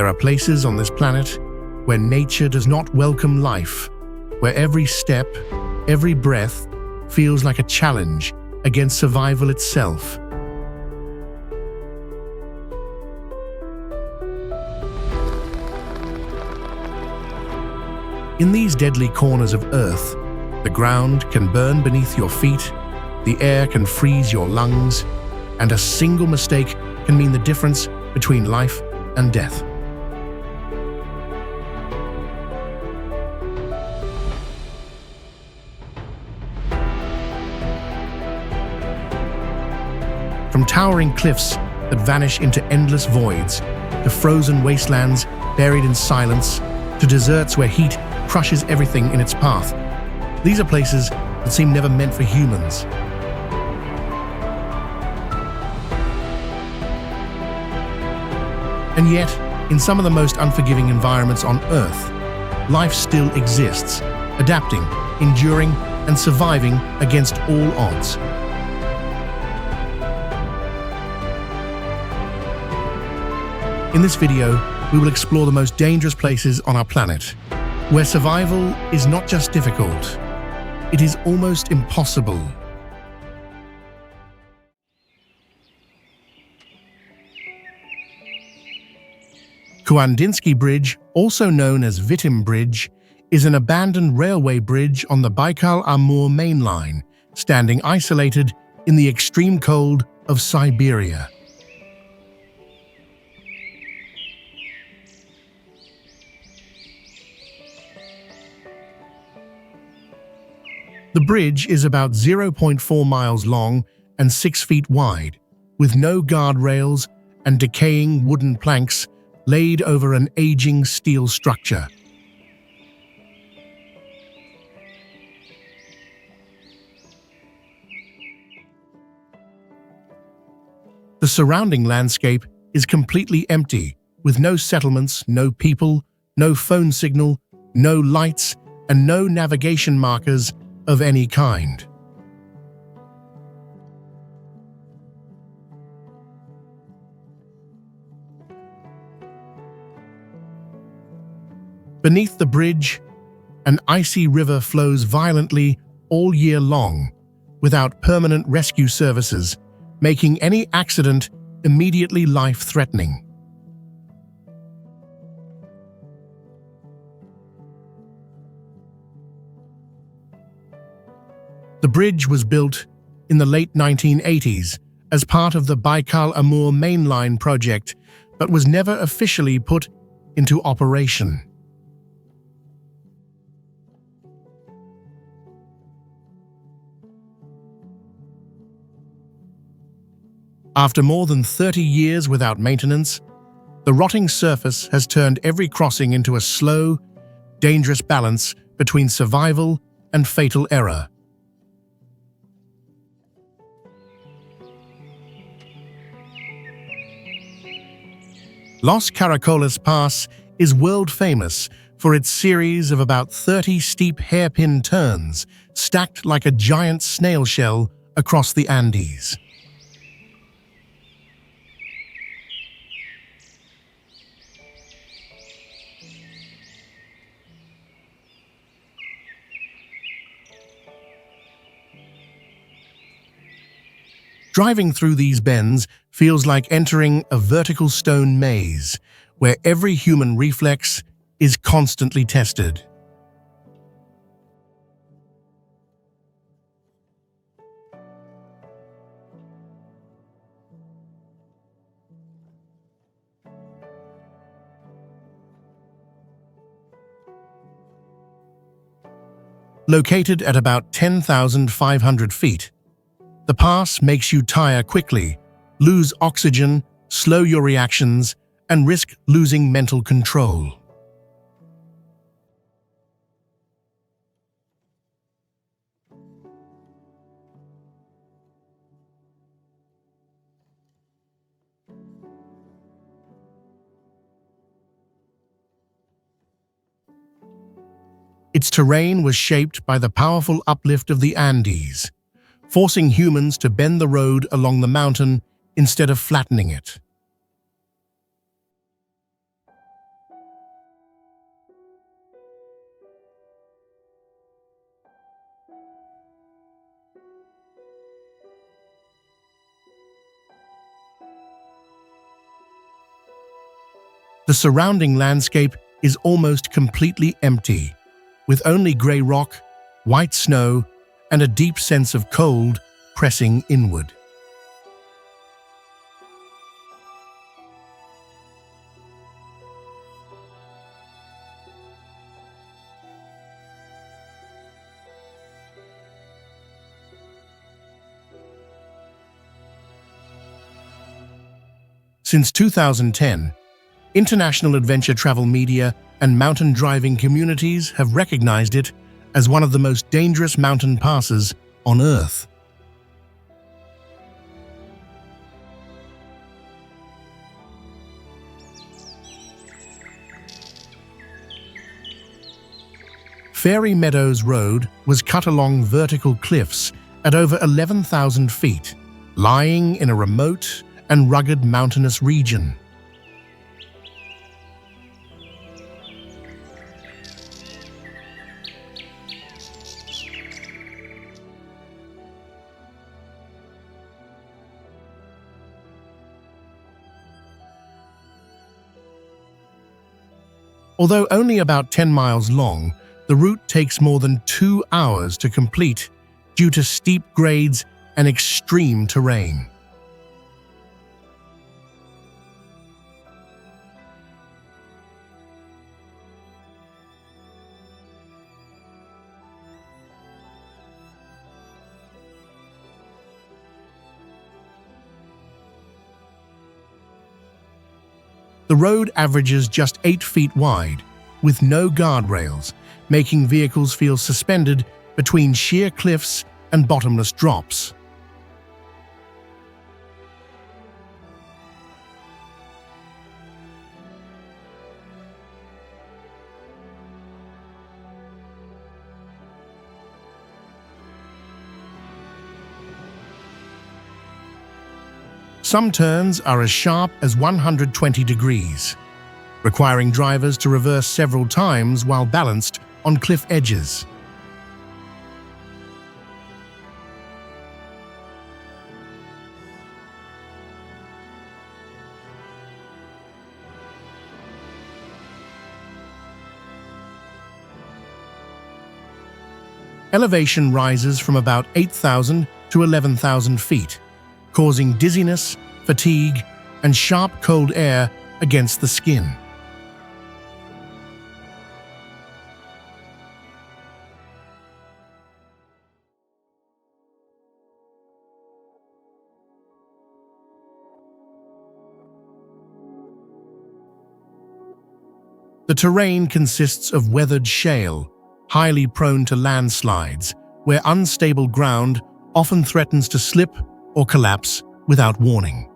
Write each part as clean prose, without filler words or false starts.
There are places on this planet where nature does not welcome life, where every step, every breath feels like a challenge against survival itself. In these deadly corners of Earth, the ground can burn beneath your feet, the air can freeze your lungs, and a single mistake can mean the difference between life and death. From towering cliffs that vanish into endless voids, to frozen wastelands buried in silence, to deserts where heat crushes everything in its path. These are places that seem never meant for humans. And yet, in some of the most unforgiving environments on Earth, life still exists, adapting, enduring, and surviving against all odds. In this video, we will explore the most dangerous places on our planet, where survival is not just difficult, it is almost impossible. Kuandinsky Bridge, also known as Vitim Bridge, is an abandoned railway bridge on the Baikal-Amur main line, standing isolated in the extreme cold of Siberia. The bridge is about 0.4 miles long and 6 feet wide, with no guardrails and decaying wooden planks laid over an aging steel structure. The surrounding landscape is completely empty, with no settlements, no people, no phone signal, no lights, and no navigation markers of any kind. Beneath the bridge, an icy river flows violently all year long, without permanent rescue services, making any accident immediately life-threatening. The bridge was built in the late 1980s as part of the Baikal-Amur mainline project, but was never officially put into operation. After more than 30 years without maintenance, the rotting surface has turned every crossing into a slow, dangerous balance between survival and fatal error. Los Caracoles Pass is world-famous for its series of about 30 steep hairpin turns stacked like a giant snail shell across the Andes. Driving through these bends feels like entering a vertical stone maze, where every human reflex is constantly tested. Located at about 10,500 feet, the pass makes you tire quickly, lose oxygen, slow your reactions, and risk losing mental control. Its terrain was shaped by the powerful uplift of the Andes, forcing humans to bend the road along the mountain instead of flattening it. The surrounding landscape is almost completely empty, with only grey rock, white snow, and a deep sense of cold pressing inward. Since 2010, international adventure travel media and mountain driving communities have recognized it as one of the most dangerous mountain passes on Earth. Fairy Meadows Road was cut along vertical cliffs at over 11,000 feet, lying in a remote and rugged mountainous region. Although only about 10 miles long, the route takes more than 2 hours to complete due to steep grades and extreme terrain. The road averages just 8 feet wide, with no guardrails, making vehicles feel suspended between sheer cliffs and bottomless drops. Some turns are as sharp as 120 degrees, requiring drivers to reverse several times while balanced on cliff edges. Elevation rises from about 8,000 to 11,000 feet, causing dizziness, fatigue, and sharp cold air against the skin. The terrain consists of weathered shale, highly prone to landslides, where unstable ground often threatens to slip or collapse without warning.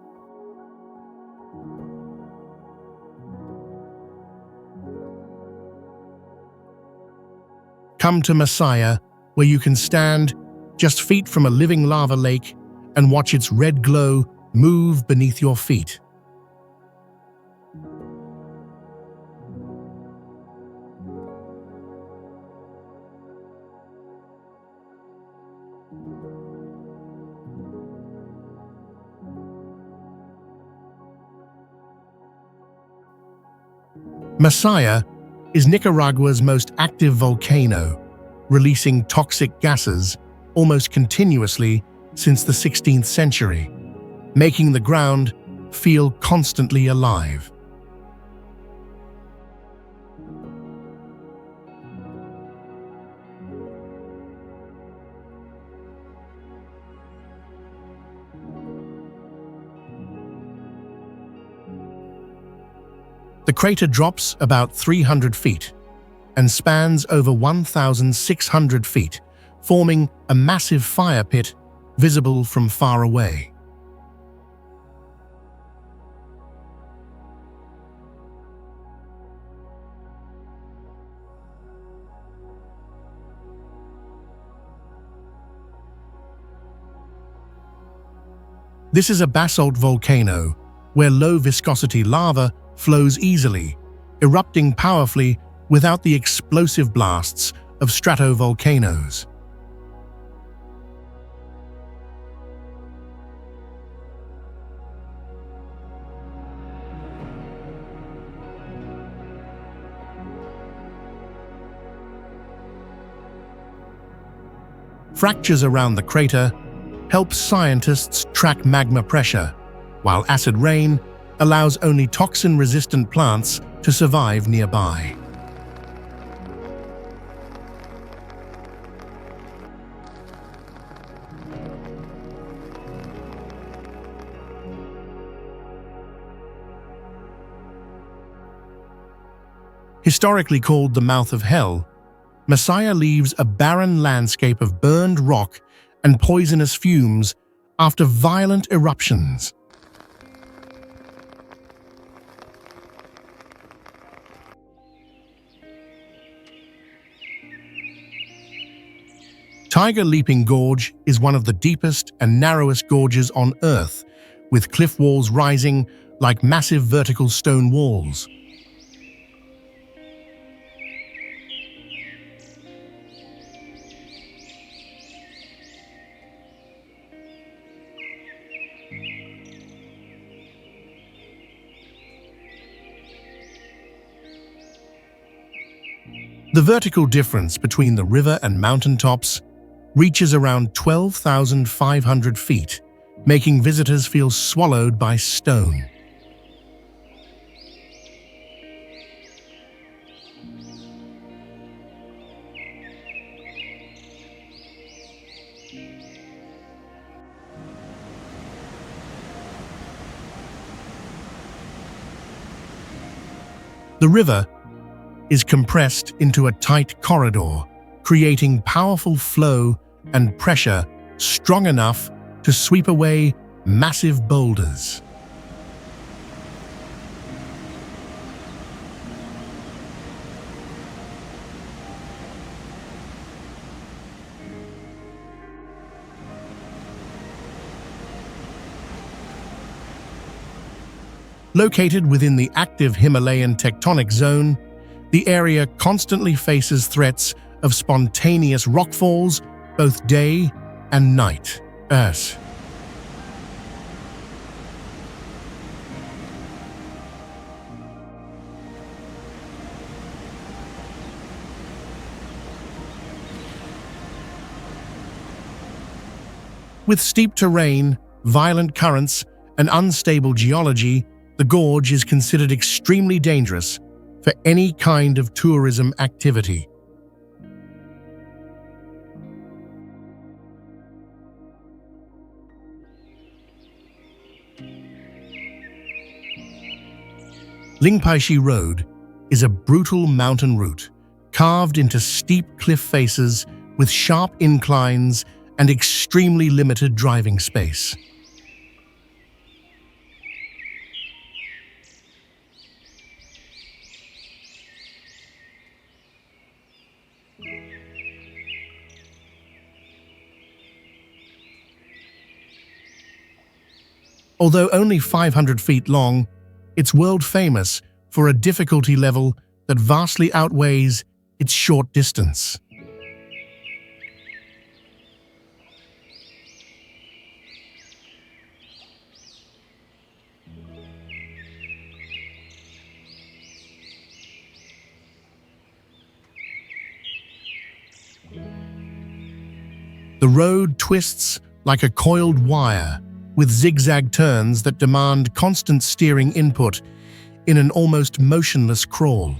Come to Messiah, where you can stand just feet from a living lava lake and watch its red glow move beneath your feet. Messiah is Nicaragua's most active volcano, releasing toxic gases almost continuously since the 16th century, making the ground feel constantly alive. The crater drops about 300 feet and spans over 1,600 feet, forming a massive fire pit visible from far away. This is a basalt volcano where low-viscosity lava flows easily, erupting powerfully without the explosive blasts of stratovolcanoes. Fractures around the crater help scientists track magma pressure, while acid rain allows only toxin-resistant plants to survive nearby. Historically called the Mouth of Hell, Messiah leaves a barren landscape of burned rock and poisonous fumes after violent eruptions. Tiger Leaping Gorge is one of the deepest and narrowest gorges on Earth, with cliff walls rising like massive vertical stone walls. The vertical difference between the river and mountaintops reaches around 12,500 feet, making visitors feel swallowed by stone. The river is compressed into a tight corridor, creating powerful flow and pressure strong enough to sweep away massive boulders. Located within the active Himalayan tectonic zone, the area constantly faces threats of spontaneous rockfalls both day and night. With steep terrain, violent currents, and unstable geology, the gorge is considered extremely dangerous for any kind of tourism activity. Lingpaishi Road is a brutal mountain route carved into steep cliff faces with sharp inclines and extremely limited driving space. Although only 500 feet long, it's world famous for a difficulty level that vastly outweighs its short distance. The road twists like a coiled wire, with zigzag turns that demand constant steering input in an almost motionless crawl.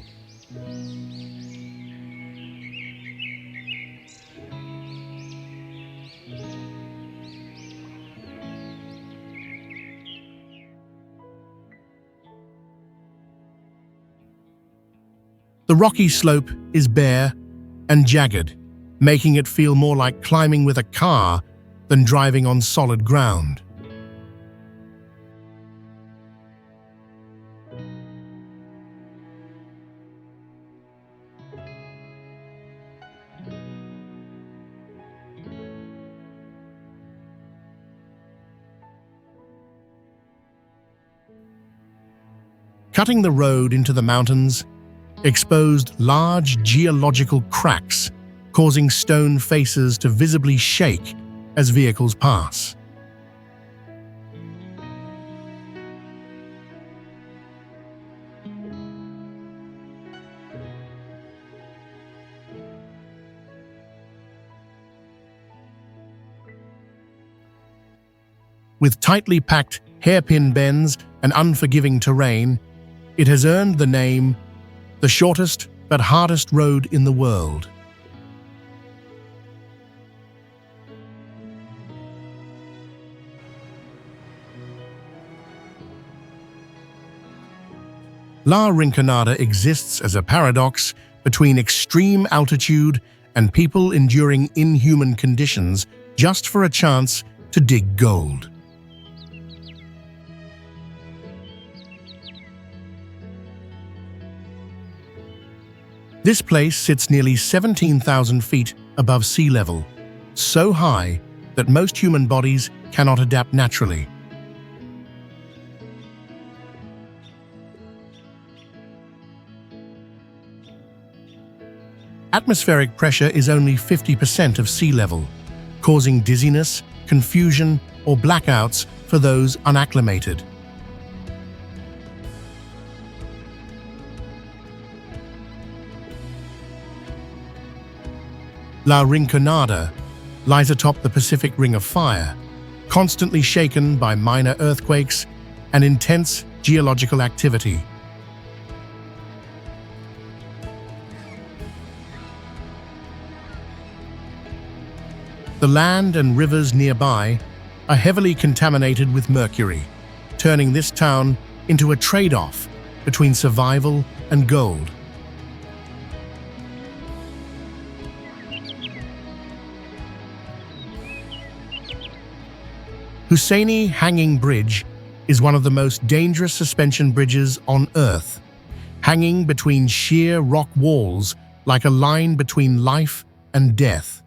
The rocky slope is bare and jagged, making it feel more like climbing with a car than driving on solid ground. Cutting the road into the mountains exposed large geological cracks, causing stone faces to visibly shake as vehicles pass. With tightly packed hairpin bends and unforgiving terrain, it has earned the name the shortest but hardest road in the world. La Rinconada exists as a paradox between extreme altitude and people enduring inhuman conditions just for a chance to dig gold. This place sits nearly 17,000 feet above sea level, so high that most human bodies cannot adapt naturally. Atmospheric pressure is only 50% of sea level, causing dizziness, confusion, or blackouts for those unacclimated. La Rinconada lies atop the Pacific Ring of Fire, constantly shaken by minor earthquakes and intense geological activity. The land and rivers nearby are heavily contaminated with mercury, turning this town into a trade-off between survival and gold. Husseini Hanging Bridge is one of the most dangerous suspension bridges on Earth, hanging between sheer rock walls like a line between life and death.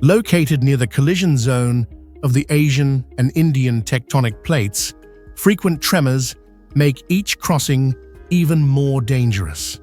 Located near the collision zone of the Asian and Indian tectonic plates, frequent tremors make each crossing even more dangerous.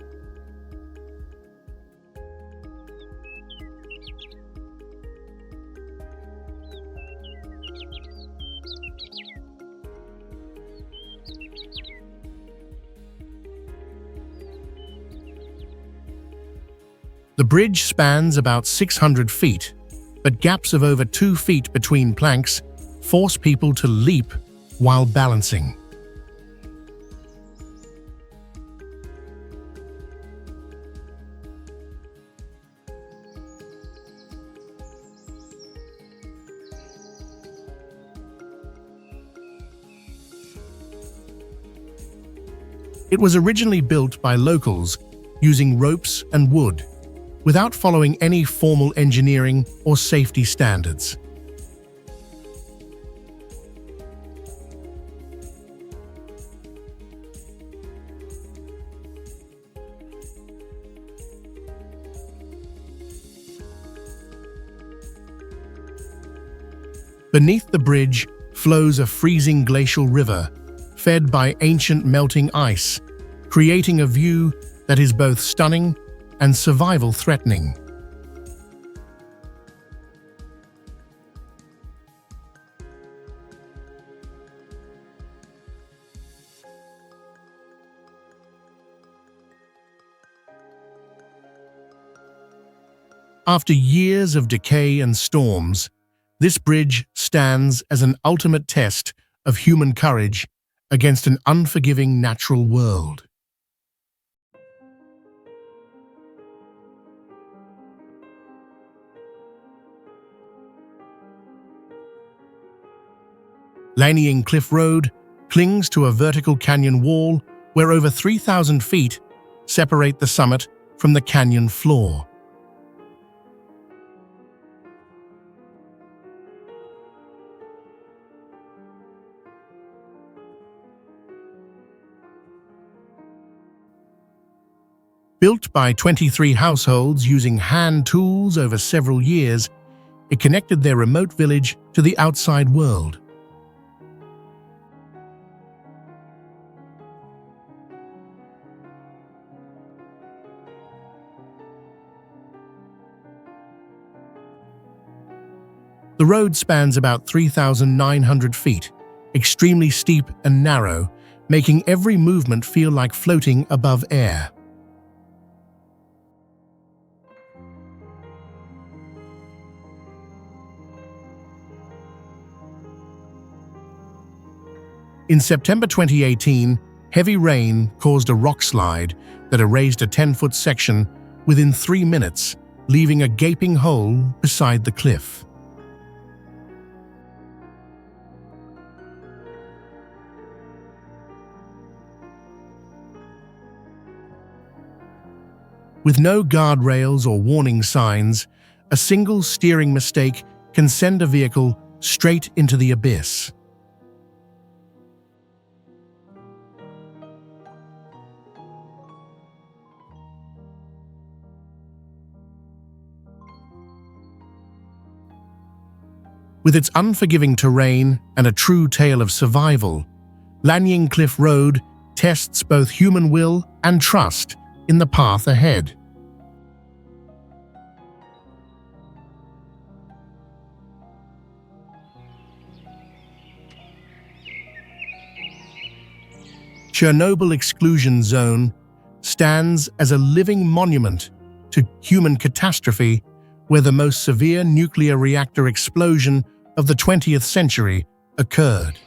The bridge spans about 600 feet, but gaps of over 2 feet between planks force people to leap while balancing. It was originally built by locals using ropes and wood, without following any formal engineering or safety standards. Beneath the bridge flows a freezing glacial river, fed by ancient melting ice, creating a view that is both stunning and survival-threatening. After years of decay and storms, this bridge stands as an ultimate test of human courage against an unforgiving natural world. Laneying Cliff Road clings to a vertical canyon wall where over 3,000 feet separate the summit from the canyon floor. Built by 23 households using hand tools over several years, it connected their remote village to the outside world. The road spans about 3,900 feet, extremely steep and narrow, making every movement feel like floating above air. In September 2018, heavy rain caused a rock slide that erased a 10-foot section within 3 minutes, leaving a gaping hole beside the cliff. With no guardrails or warning signs, a single steering mistake can send a vehicle straight into the abyss. With its unforgiving terrain and a true tale of survival, Lanying Cliff Road tests both human will and trust in the path ahead. Chernobyl Exclusion Zone stands as a living monument to human catastrophe, where the most severe nuclear reactor explosion of the 20th century occurred.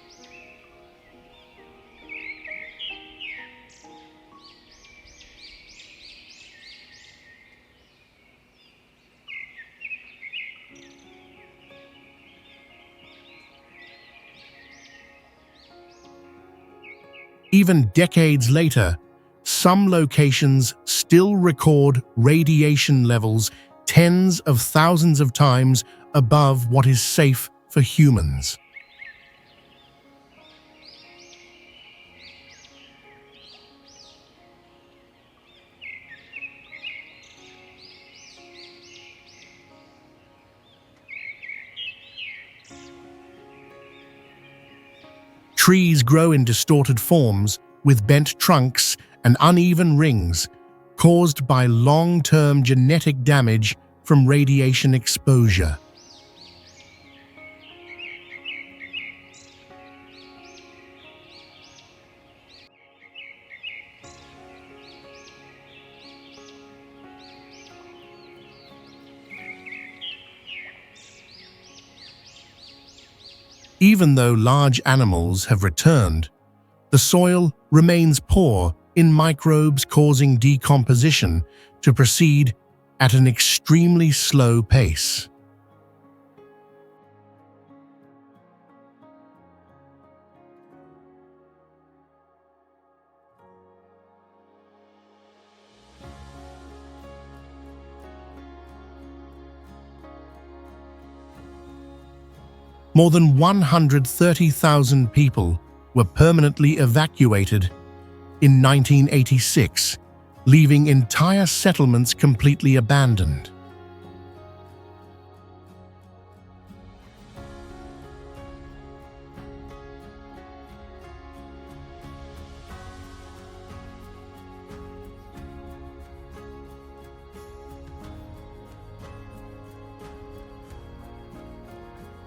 Even decades later, some locations still record radiation levels tens of thousands of times above what is safe for humans. Trees grow in distorted forms with bent trunks and uneven rings, caused by long-term genetic damage from radiation exposure. Even though large animals have returned, the soil remains poor in microbes, causing decomposition to proceed at an extremely slow pace. More than 130,000 people were permanently evacuated in 1986, leaving entire settlements completely abandoned.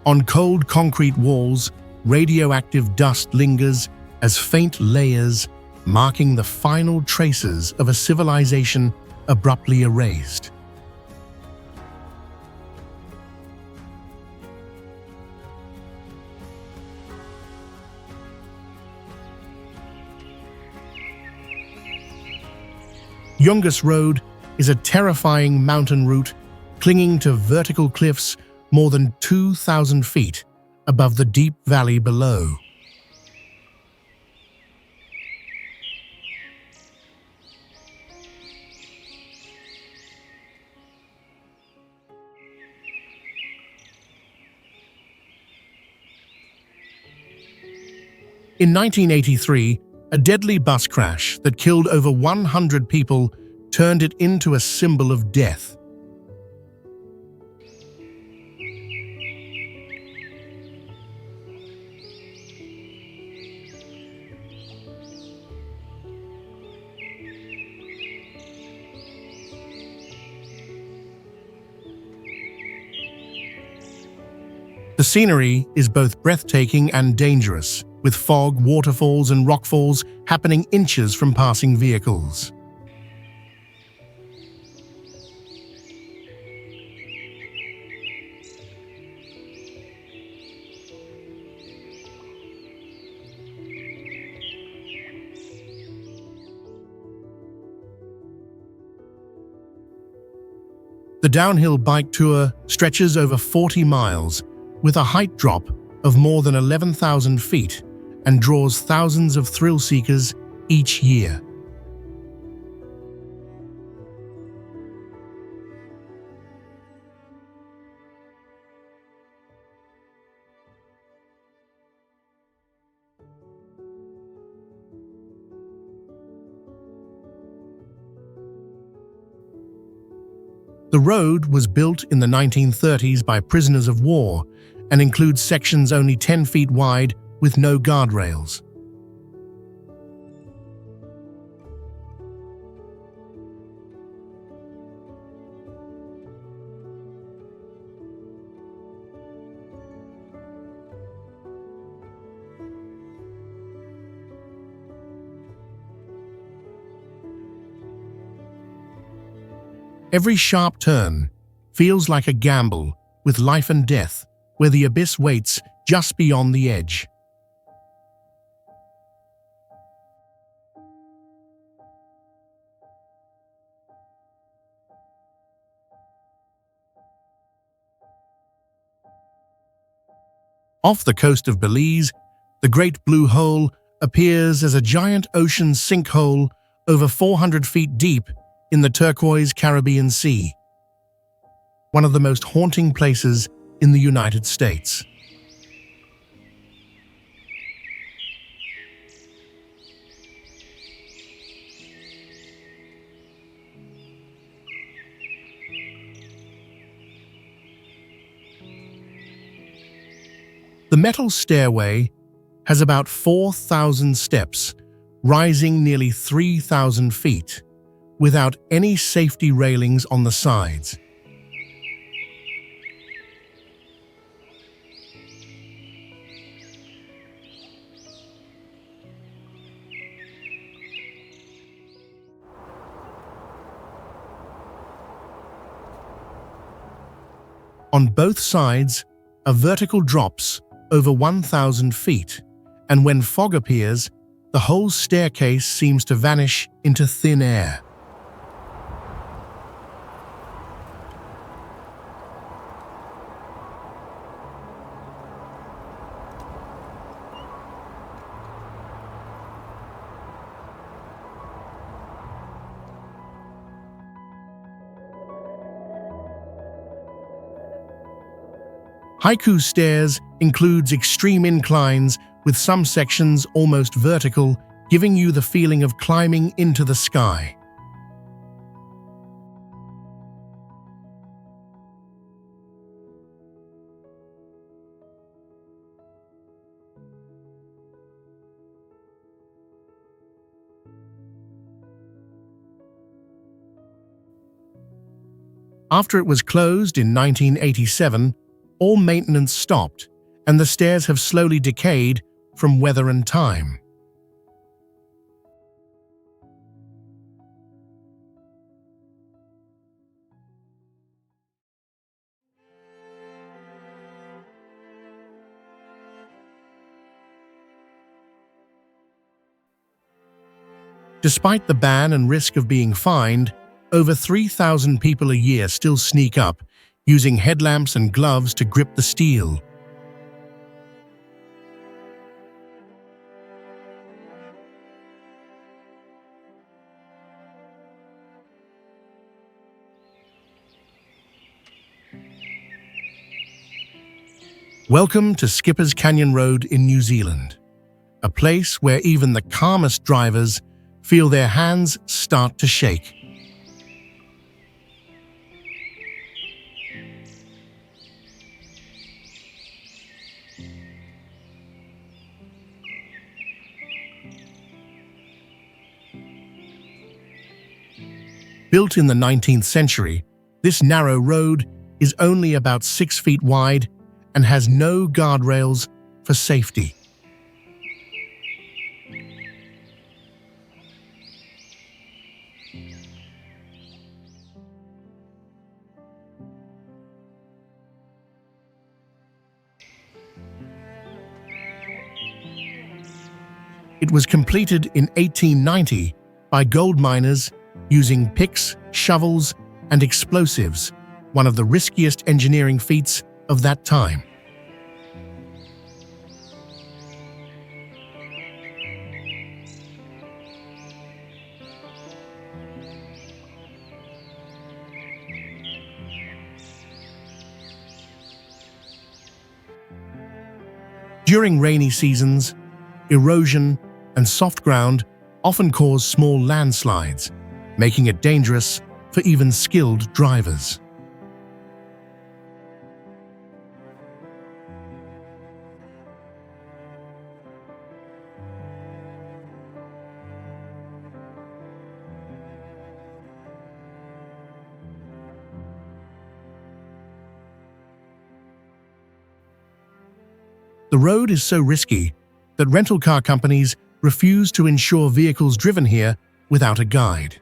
On cold concrete walls, radioactive dust lingers as faint layers, marking the final traces of a civilization abruptly erased. Yongus Road is a terrifying mountain route clinging to vertical cliffs more than 2,000 feet above the deep valley below. In 1983, a deadly bus crash that killed over 100 people turned it into a symbol of death. scenery is both breathtaking and dangerous, with fog, waterfalls, and rockfalls happening inches from passing vehicles. The downhill bike tour stretches over 40 miles, with a height drop of more than 11,000 feet, and draws thousands of thrill seekers each year. The road was built in the 1930s by prisoners of war and includes sections only 10 feet wide with no guardrails. Every sharp turn feels like a gamble with life and death, where the abyss waits just beyond the edge. Off the coast of Belize, the Great Blue Hole appears as a giant ocean sinkhole over 400 feet deep in the turquoise Caribbean Sea, one of the most haunting places in the United States. The metal stairway has about 4,000 steps, rising nearly 3,000 feet, without any safety railings on the sides. On both sides are vertical drops over 1,000 feet, and when fog appears, the whole staircase seems to vanish into thin air. Haiku stairs includes extreme inclines with some sections almost vertical, giving you the feeling of climbing into the sky. After it was closed in 1987, all maintenance stopped, and the stairs have slowly decayed from weather and time. Despite the ban and risk of being fined, over 3,000 people a year still sneak up, using headlamps and gloves to grip the steel. Welcome to Skipper's Canyon Road in New Zealand, a place where even the calmest drivers feel their hands start to shake. Built in the 19th century, this narrow road is only about 6 feet wide and has no guardrails for safety. It was completed in 1890 by gold miners using picks, shovels, and explosives, one of the riskiest engineering feats of that time. During rainy seasons, erosion and soft ground often cause small landslides, making it dangerous for even skilled drivers. The road is so risky that rental car companies refuse to insure vehicles driven here without a guide.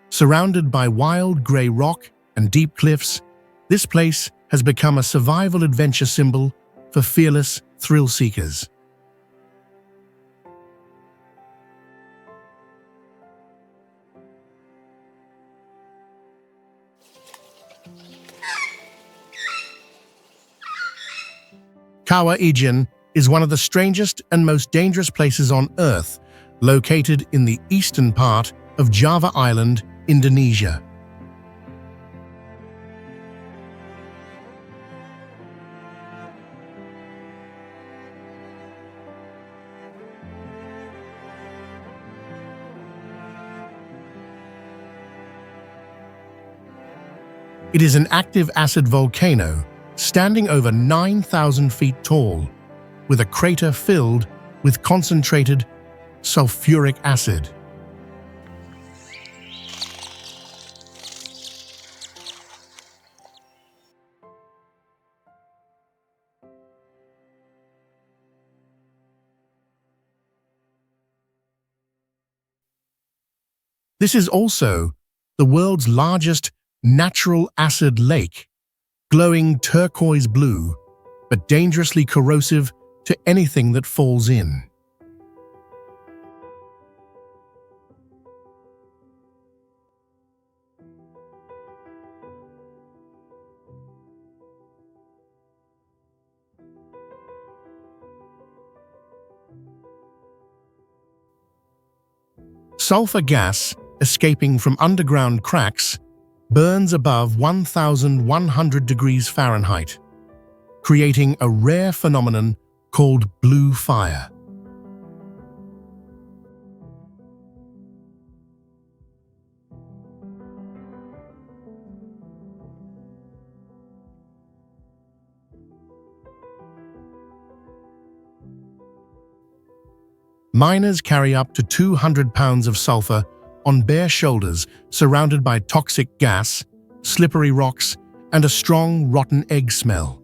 Surrounded by wild grey rock and deep cliffs, this place has become a survival adventure symbol for fearless thrill seekers. Kawah Ijen is one of the strangest and most dangerous places on Earth, located in the eastern part of Java Island, Indonesia. It is an active acid volcano standing over 9,000 feet tall, with a crater filled with concentrated sulfuric acid. This is also the world's largest natural acid lake, glowing turquoise blue, but dangerously corrosive to anything that falls in. Sulfur gas, escaping from underground cracks, burns above 1,100 degrees Fahrenheit, creating a rare phenomenon called blue fire. Miners carry up to 200 pounds of sulfur on bare shoulders, surrounded by toxic gas, slippery rocks, and a strong rotten egg smell.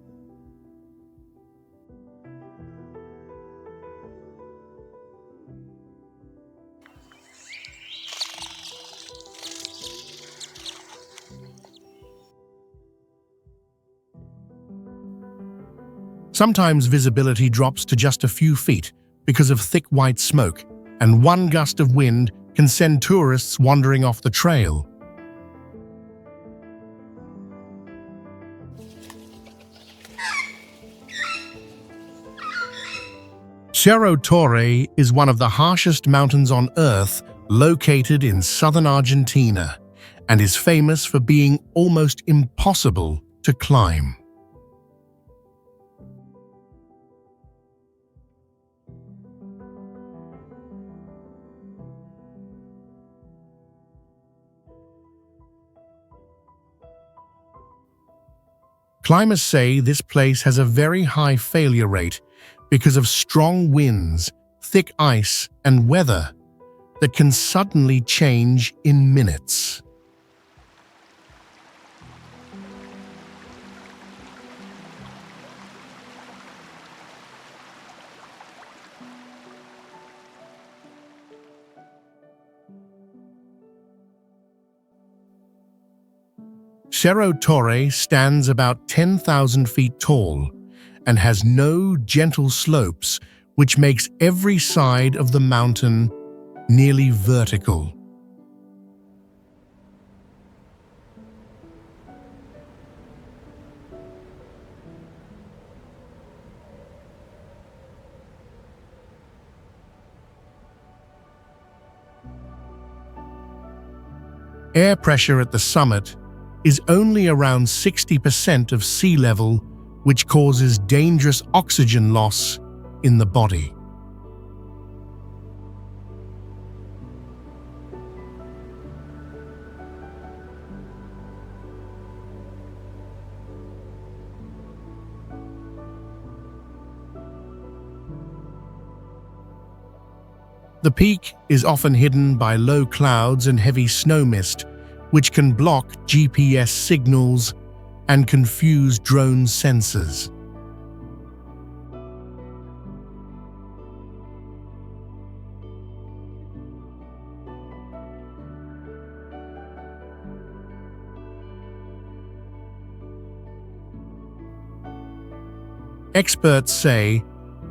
Sometimes visibility drops to just a few feet because of thick white smoke, and one gust of wind can send tourists wandering off the trail. Cerro Torre is one of the harshest mountains on Earth, located in southern Argentina, and is famous for being almost impossible to climb. Climbers say this place has a very high failure rate because of strong winds, thick ice, and weather that can suddenly change in minutes. Cerro Torre stands about 10,000 feet tall and has no gentle slopes, which makes every side of the mountain nearly vertical. Air pressure at the summit is only around 60% of sea level, which causes dangerous oxygen loss in the body. The peak is often hidden by low clouds and heavy snow mist, which can block GPS signals and confuse drone sensors. Experts say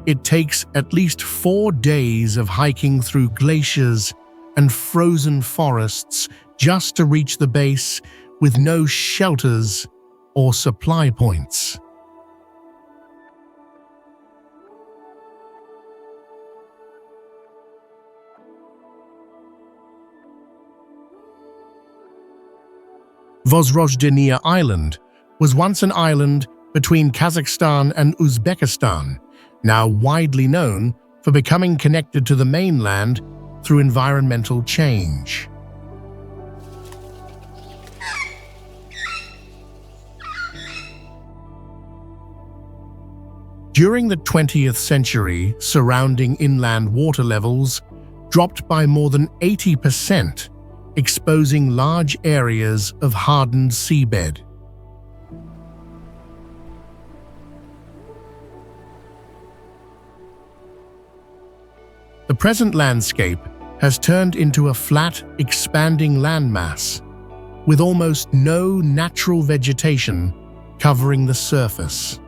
it takes at least 4 days of hiking through glaciers and frozen forests just to reach the base, with no shelters or supply points. Vozrozhdeniya Island was once an island between Kazakhstan and Uzbekistan, now widely known for becoming connected to the mainland through environmental change. During the 20th century, surrounding inland water levels dropped by more than 80%, exposing large areas of hardened seabed. The present landscape has turned into a flat, expanding landmass, with almost no natural vegetation covering the surface.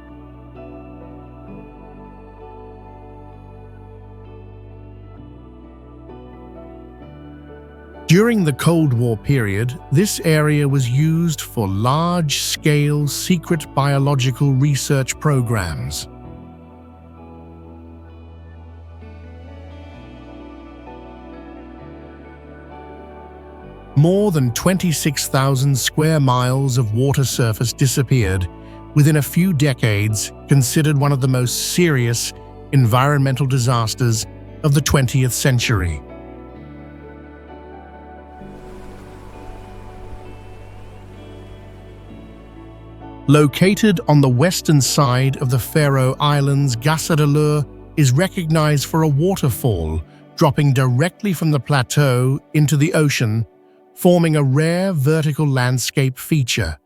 During the Cold War period, this area was used for large-scale secret biological research programs. More than 26,000 square miles of water surface disappeared within a few decades, considered one of the most serious environmental disasters of the 20th century. Located on the western side of the Faroe Islands, Gassadalur is recognized for a waterfall dropping directly from the plateau into the ocean, forming a rare vertical landscape feature.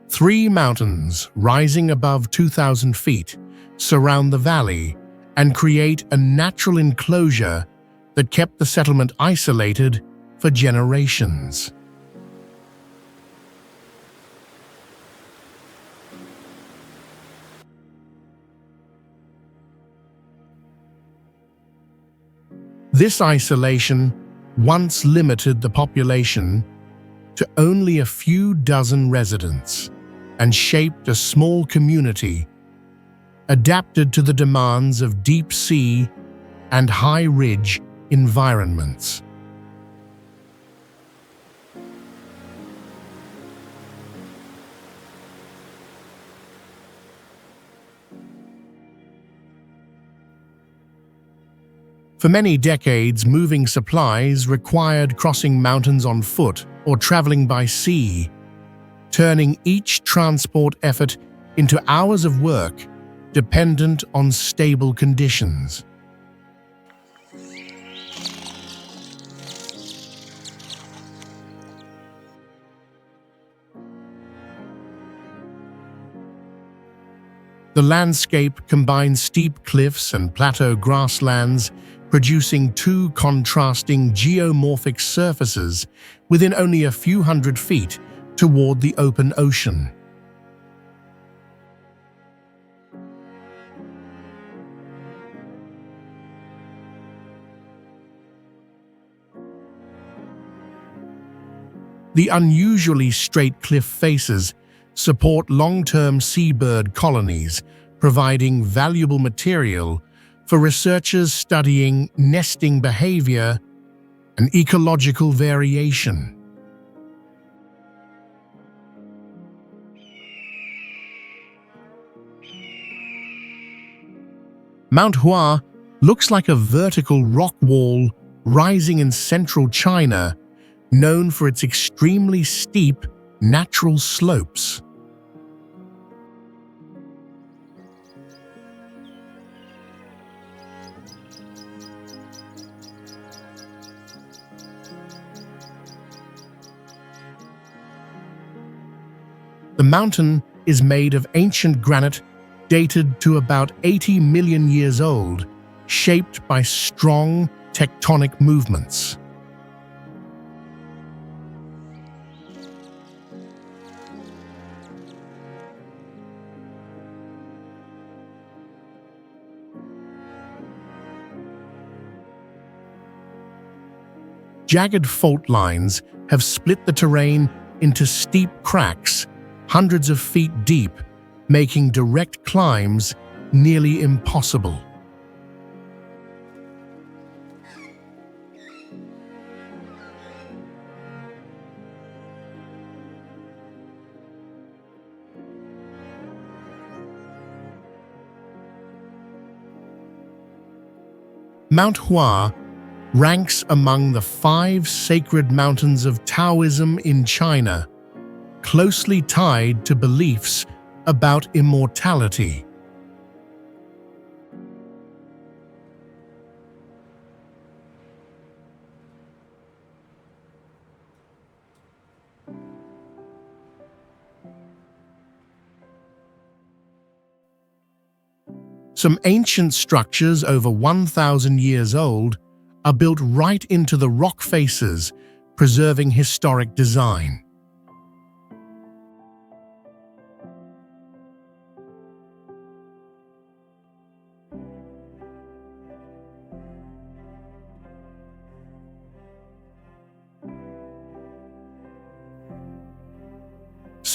Three mountains rising above 2,000 feet surround the valley and create a natural enclosure that kept the settlement isolated for generations. This isolation once limited the population to only a few dozen residents and shaped a small community adapted to the demands of deep sea and high ridge environments. For many decades, moving supplies required crossing mountains on foot or traveling by sea, turning each transport effort into hours of work dependent on stable conditions. The landscape combines steep cliffs and plateau grasslands, producing two contrasting geomorphic surfaces within only a few hundred feet toward the open ocean. The unusually straight cliff faces support long-term seabird colonies, providing valuable material for researchers studying nesting behavior and ecological variation. Mount Hua looks like a vertical rock wall rising in central China, known for its extremely steep natural slopes. The mountain is made of ancient granite dated to about 80 million years old, shaped by strong tectonic movements. Jagged fault lines have split the terrain into steep cracks, hundreds of feet deep, making direct climbs nearly impossible. Mount Hua ranks among the 5 sacred mountains of Taoism in China, closely tied to beliefs about immortality. Some ancient structures over 1,000 years old are built right into the rock faces, preserving historic design.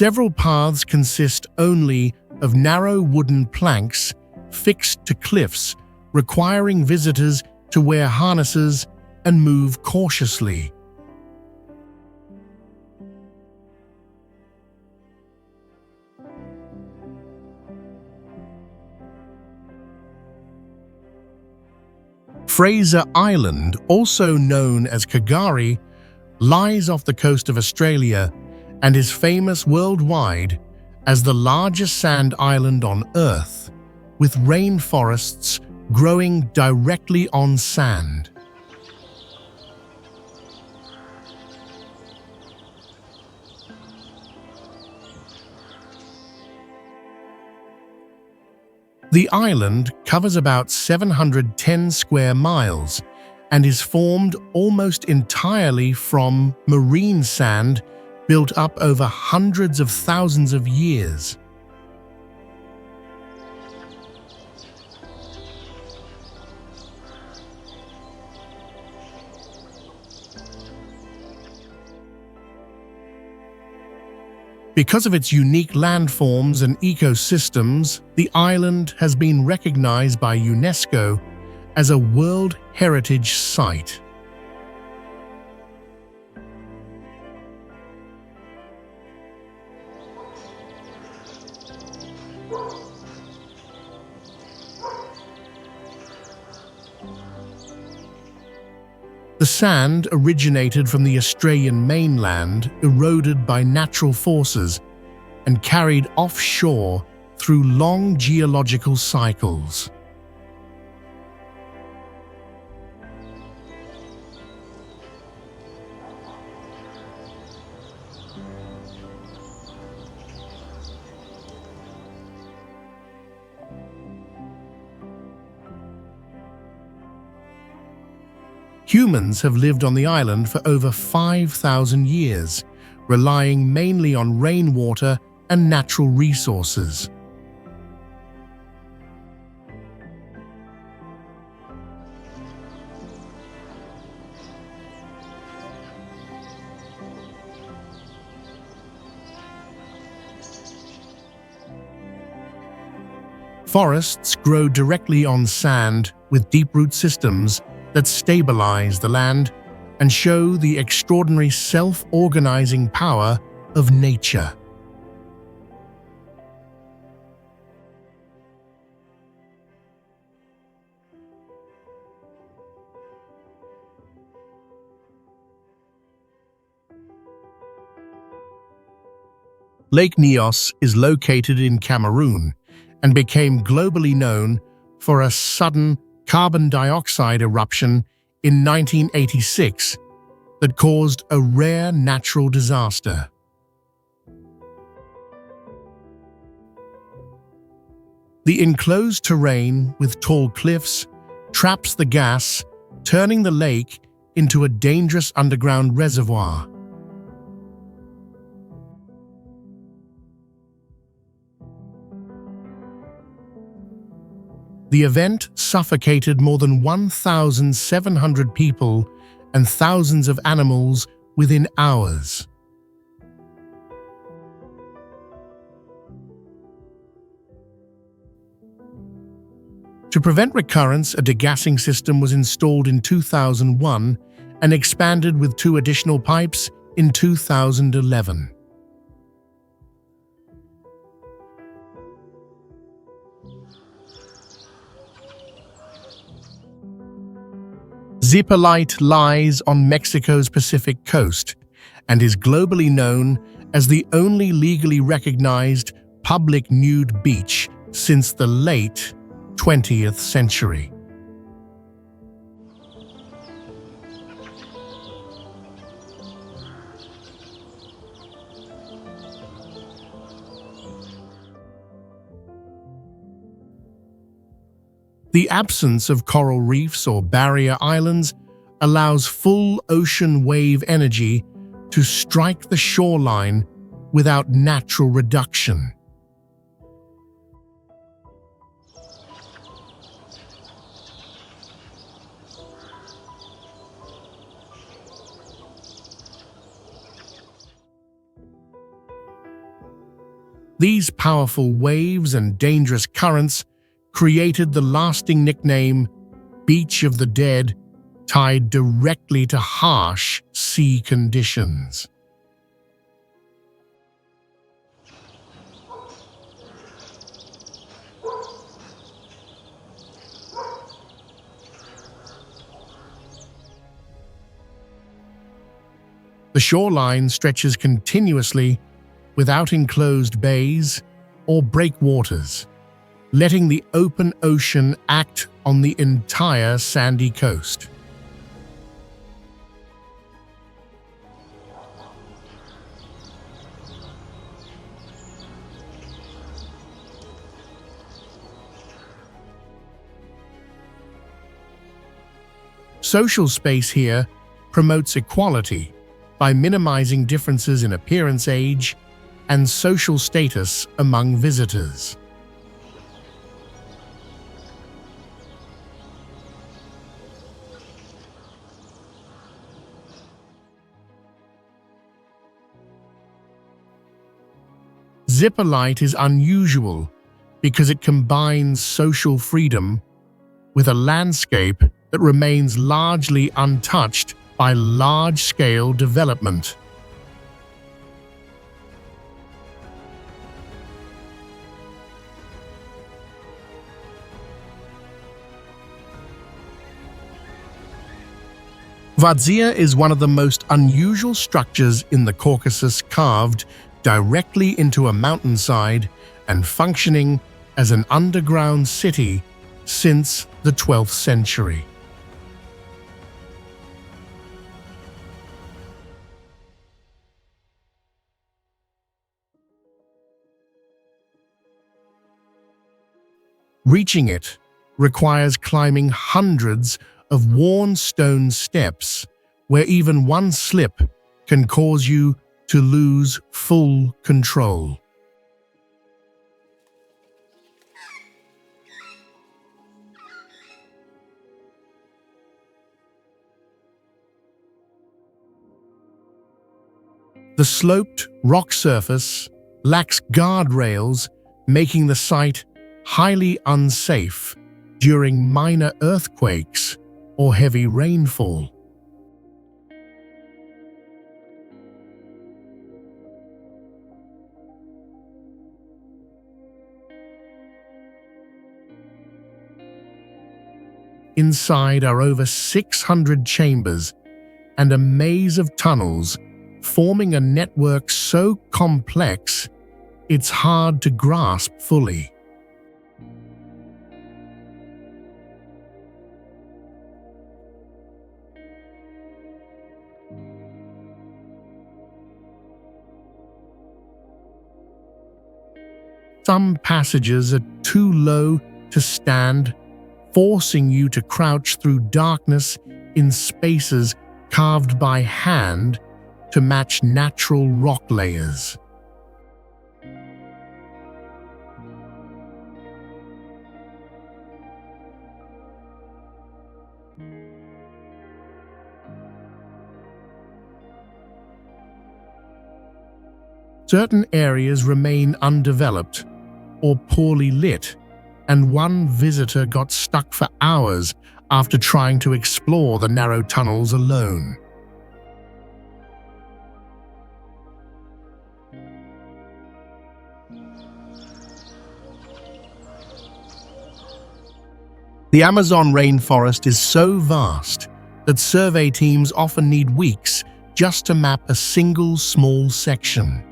Several paths consist only of narrow wooden planks fixed to cliffs, requiring visitors to wear harnesses and move cautiously. Fraser Island, also known as Kagari, lies off the coast of Australia and is famous worldwide as the largest sand island on Earth, with rainforests growing directly on sand. The island covers about 710 square miles and is formed almost entirely from marine sand built up over hundreds of thousands of years. Because of its unique landforms and ecosystems, the island has been recognized by UNESCO as a World Heritage Site. The sand originated from the Australian mainland, eroded by natural forces, and carried offshore through long geological cycles. Humans have lived on the island for over 5,000 years, relying mainly on rainwater and natural resources. Forests grow directly on sand with deep root systems that stabilize the land and show the extraordinary self-organizing power of nature. Lake Nyos is located in Cameroon and became globally known for a sudden carbon dioxide eruption in 1986 that caused a rare natural disaster. The enclosed terrain with tall cliffs traps the gas, turning the lake into a dangerous underground reservoir. The event suffocated more than 1,700 people and thousands of animals within hours. To prevent recurrence, a degassing system was installed in 2001 and expanded with 2 additional pipes in 2011. Zipolite lies on Mexico's Pacific coast and is globally known as the only legally recognized public nude beach since the late 20th century. The absence of coral reefs or barrier islands allows full ocean wave energy to strike the shoreline without natural reduction. These powerful waves and dangerous currents created the lasting nickname Beach of the Dead, tied directly to harsh sea conditions. The shoreline stretches continuously without enclosed bays or breakwaters, letting the open ocean act on the entire sandy coast. Social space here promotes equality by minimizing differences in appearance, age, and social status among visitors. Zipolite is unusual because it combines social freedom with a landscape that remains largely untouched by large-scale development. Vadzia is one of the most unusual structures in the Caucasus, carved directly into a mountainside and functioning as an underground city since the 12th century. Reaching it requires climbing hundreds of worn stone steps, where even one slip can cause you to lose full control. The sloped rock surface lacks guardrails, making the site highly unsafe during minor earthquakes or heavy rainfall. Inside are over 600 chambers and a maze of tunnels, forming a network so complex it's hard to grasp fully. Some passages are too low to stand, forcing you to crouch through darkness in spaces carved by hand to match natural rock layers. Certain areas remain undeveloped or poorly lit, and one visitor got stuck for hours after trying to explore the narrow tunnels alone. The Amazon rainforest is so vast that survey teams often need weeks just to map a single small section.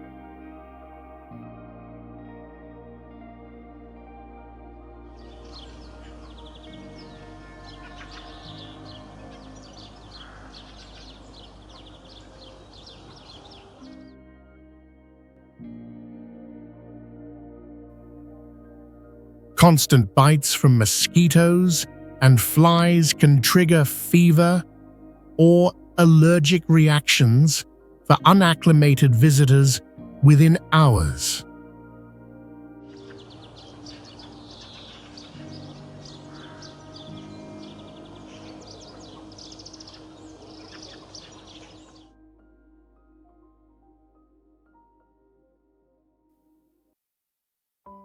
Constant bites from mosquitoes and flies can trigger fever or allergic reactions for unacclimated visitors within hours.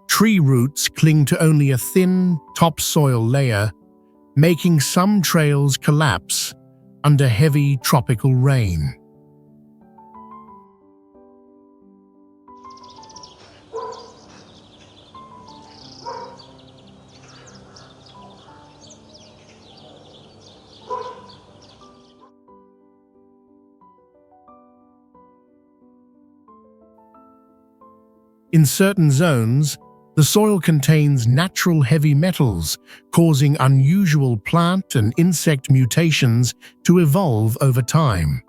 Tree roots cling to only a thin topsoil layer, making some trails collapse under heavy tropical rain. In certain zones, the soil contains natural heavy metals, causing unusual plant and insect mutations to evolve over time.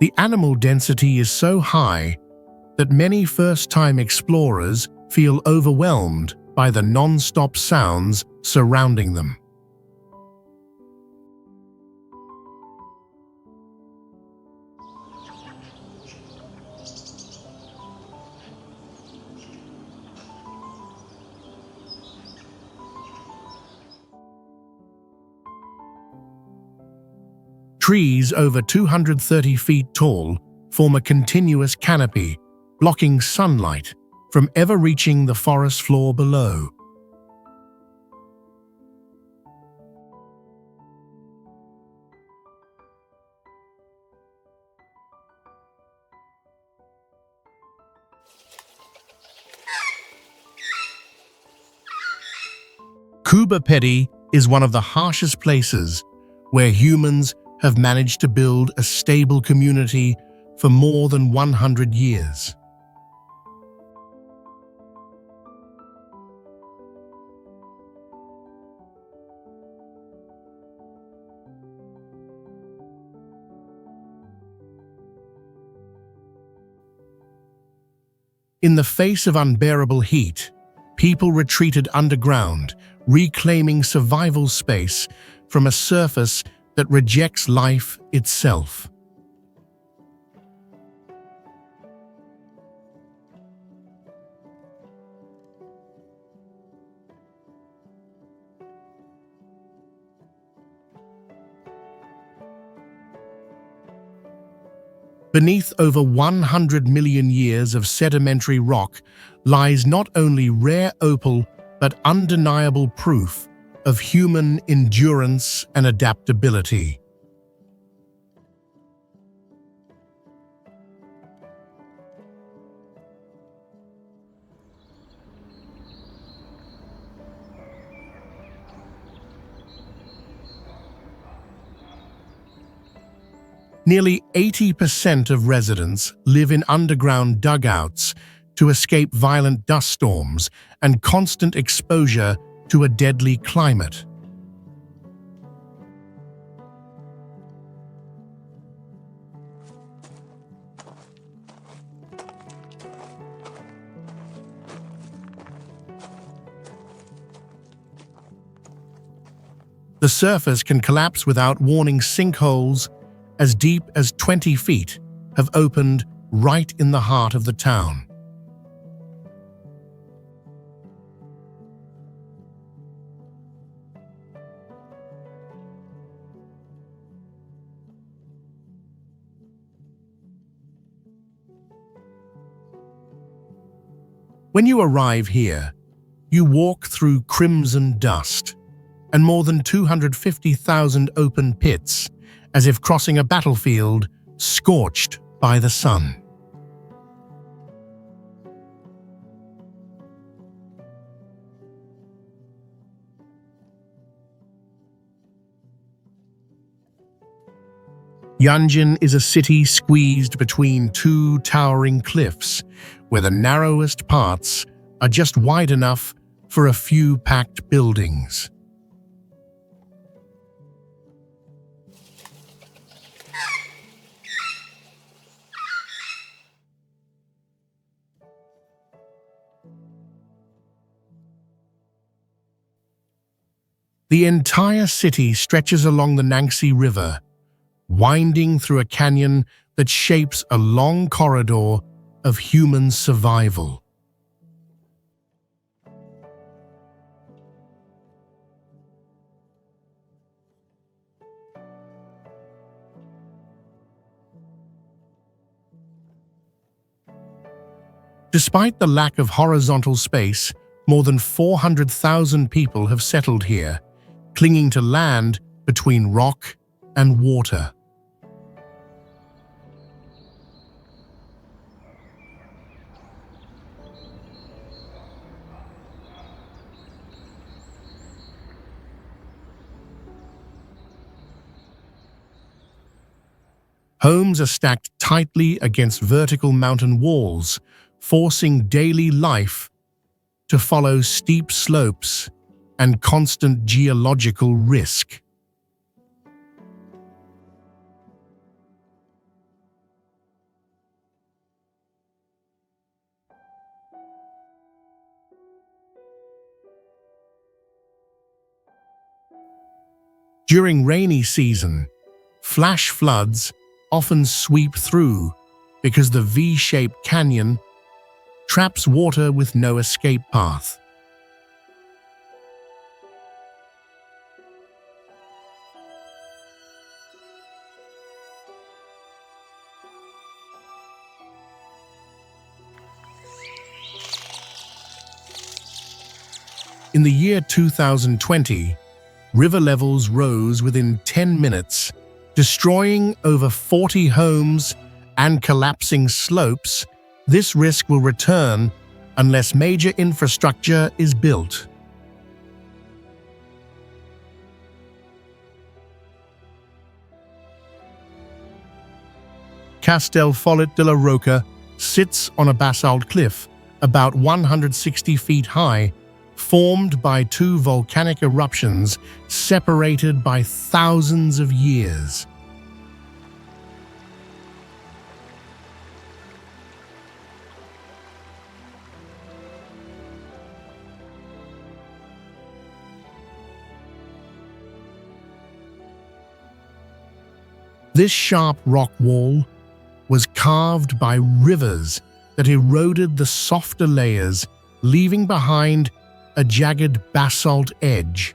The animal density is so high that many first-time explorers feel overwhelmed by the non-stop sounds surrounding them. Trees over 230 feet tall form a continuous canopy, blocking sunlight from ever reaching the forest floor below. Pedi is one of the harshest places where humans have managed to build a stable community for more than 100 years. In the face of unbearable heat, people retreated underground, reclaiming survival space from a surface that rejects life itself. Beneath over 100 million years of sedimentary rock lies not only rare opal but undeniable proof of human endurance and adaptability. Nearly 80% of residents live in underground dugouts to escape violent dust storms and constant exposure to a deadly climate. The surface can collapse without warning. Sinkholes as deep as 20 feet have opened right in the heart of the town. When you arrive here, you walk through crimson dust and more than 250,000 open pits, as if crossing a battlefield scorched by the sun. Yanjin is a city squeezed between two towering cliffs, where the narrowest parts are just wide enough for a few packed buildings. The entire city stretches along the Nangsi River, winding through a canyon that shapes a long corridor of human survival. Despite the lack of horizontal space, more than 400,000 people have settled here, clinging to land between rock and water. Homes are stacked tightly against vertical mountain walls, forcing daily life to follow steep slopes and constant geological risk. During rainy season, flash floods often sweep through because the V-shaped canyon traps water with no escape path. In the year 2020, river levels rose within 10 minutes, destroying over 40 homes and collapsing slopes. This risk will return unless major infrastructure is built. Castel Follet de la Roca sits on a basalt cliff about 160 feet high, formed by two volcanic eruptions separated by thousands of years. This sharp rock wall was carved by rivers that eroded the softer layers, leaving behind a jagged basalt edge.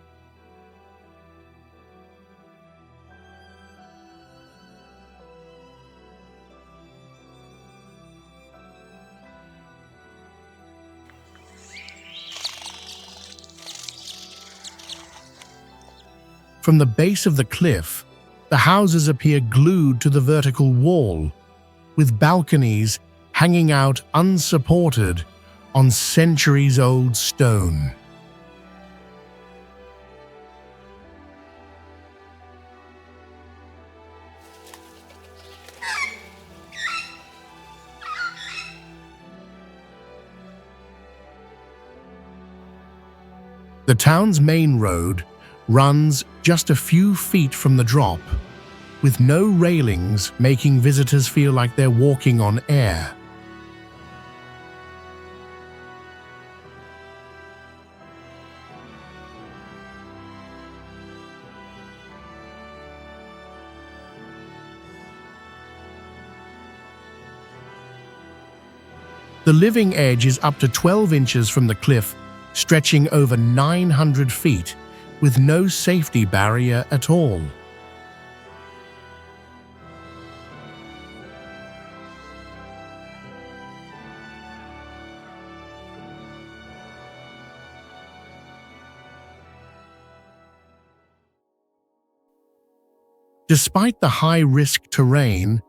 From the base of the cliff, the houses appear glued to the vertical wall, with balconies hanging out unsupported on centuries-old stone. The town's main road runs just a few feet from the drop, with no railings making visitors feel like they're walking on air. The living edge is up to 12 inches from the cliff, stretching over 900 feet, with no safety barrier at all. Despite the high-risk terrain,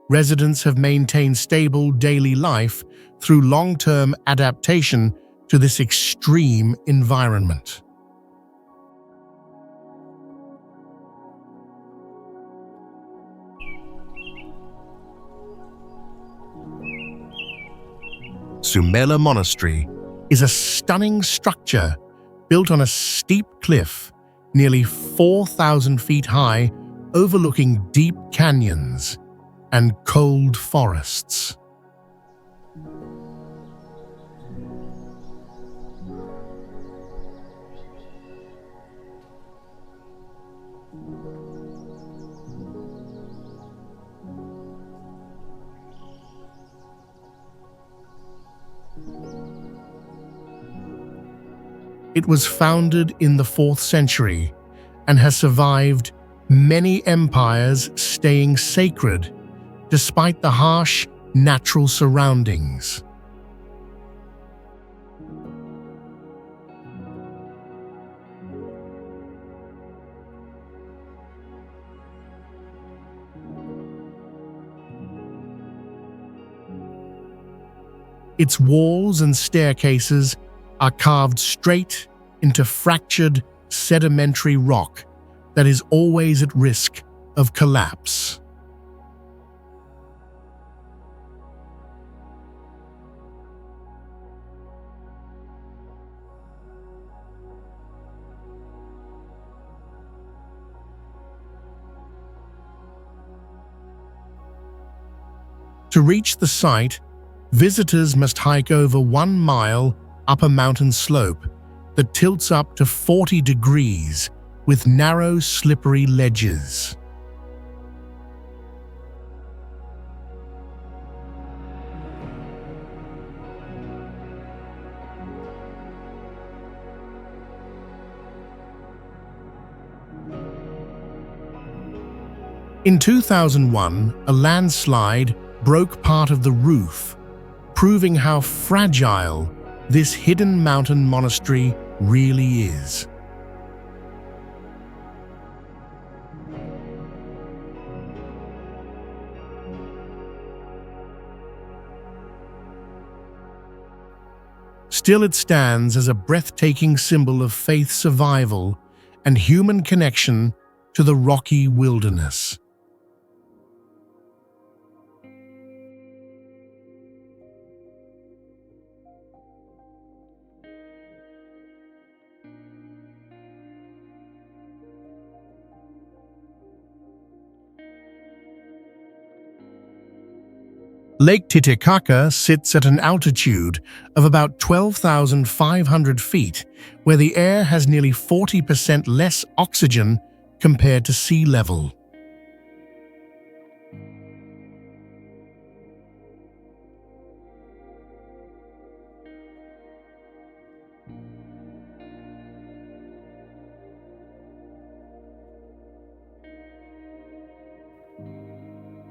residents have maintained stable daily life through long-term adaptation to this extreme environment. Sumela Monastery is a stunning structure built on a steep cliff, nearly 4,000 feet high, overlooking deep canyons and cold forests. It was founded in the 4th century and has survived many empires, staying sacred despite the harsh natural surroundings. Its walls and staircases are carved straight into fractured sedimentary rock that is always at risk of collapse. To reach the site, visitors must hike over 1 mile up a mountain slope that tilts up to 40 degrees with narrow, slippery ledges. In 2001, a landslide broke part of the roof, proving how fragile this hidden mountain monastery really is. Still, it stands as a breathtaking symbol of faith survival and human connection to the rocky wilderness. Lake Titicaca sits at an altitude of about 12,500 feet, where the air has nearly 40% less oxygen compared to sea level.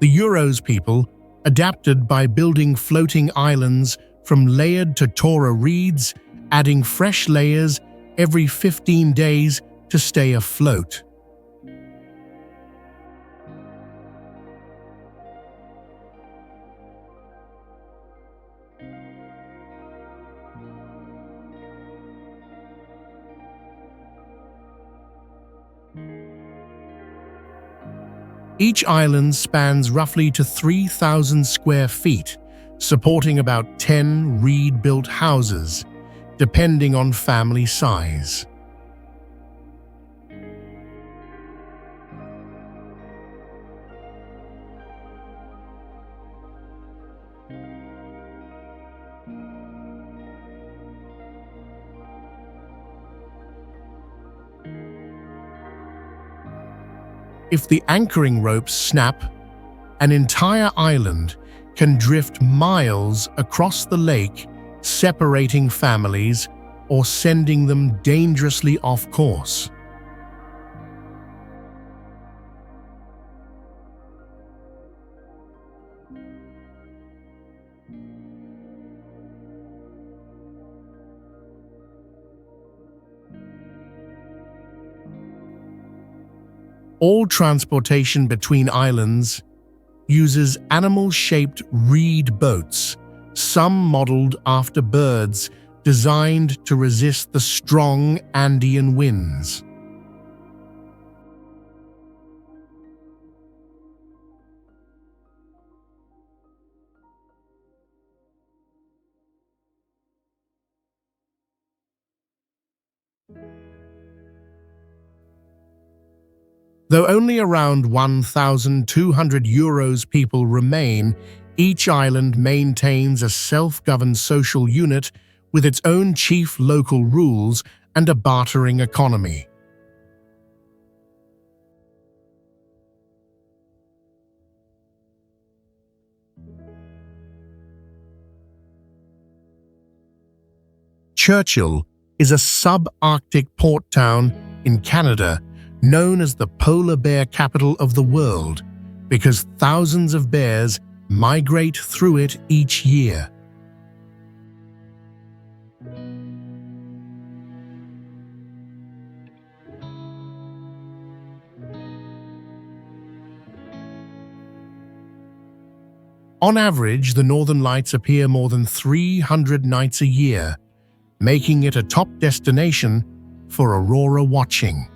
The Euros people adapted by building floating islands from layered totora reeds, adding fresh layers every 15 days to stay afloat. Each island spans roughly to 3,000 square feet, supporting about 10 reed-built houses, depending on family size. If the anchoring ropes snap, an entire island can drift miles across the lake, separating families or sending them dangerously off course. All transportation between islands uses animal-shaped reed boats, some modeled after birds, designed to resist the strong Andean winds. Though only around 1,200 Euros people remain, each island maintains a self-governed social unit with its own chief local rules and a bartering economy. Churchill is a subarctic port town in Canada known as the polar bear capital of the world because thousands of bears migrate through it each year. On average, the Northern Lights appear more than 300 nights a year, making it a top destination for aurora watching.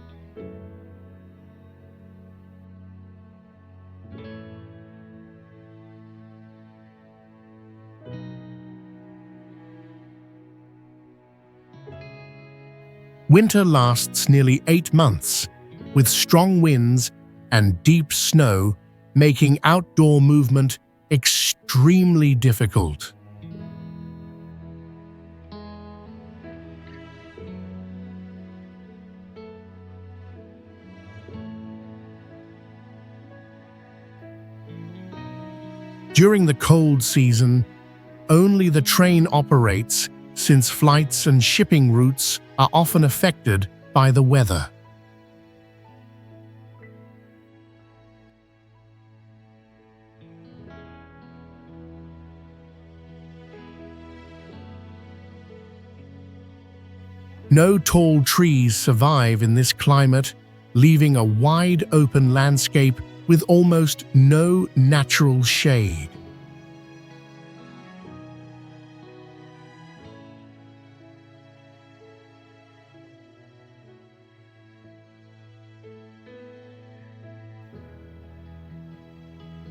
Winter lasts nearly 8 months, with strong winds and deep snow making outdoor movement extremely difficult. During the cold season, only the train operates since flights and shipping routes are often affected by the weather. No tall trees survive in this climate, leaving a wide open landscape with almost no natural shade.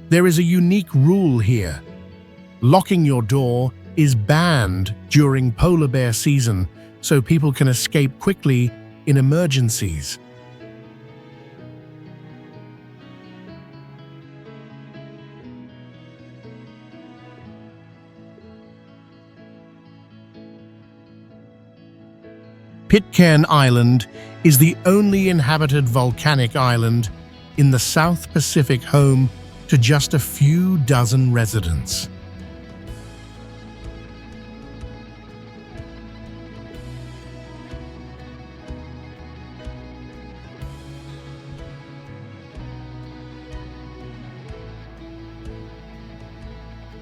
There is a unique rule here. Locking your door is banned during polar bear season, so people can escape quickly in emergencies. Pitcairn Island is the only inhabited volcanic island in the South Pacific, home to just a few dozen residents.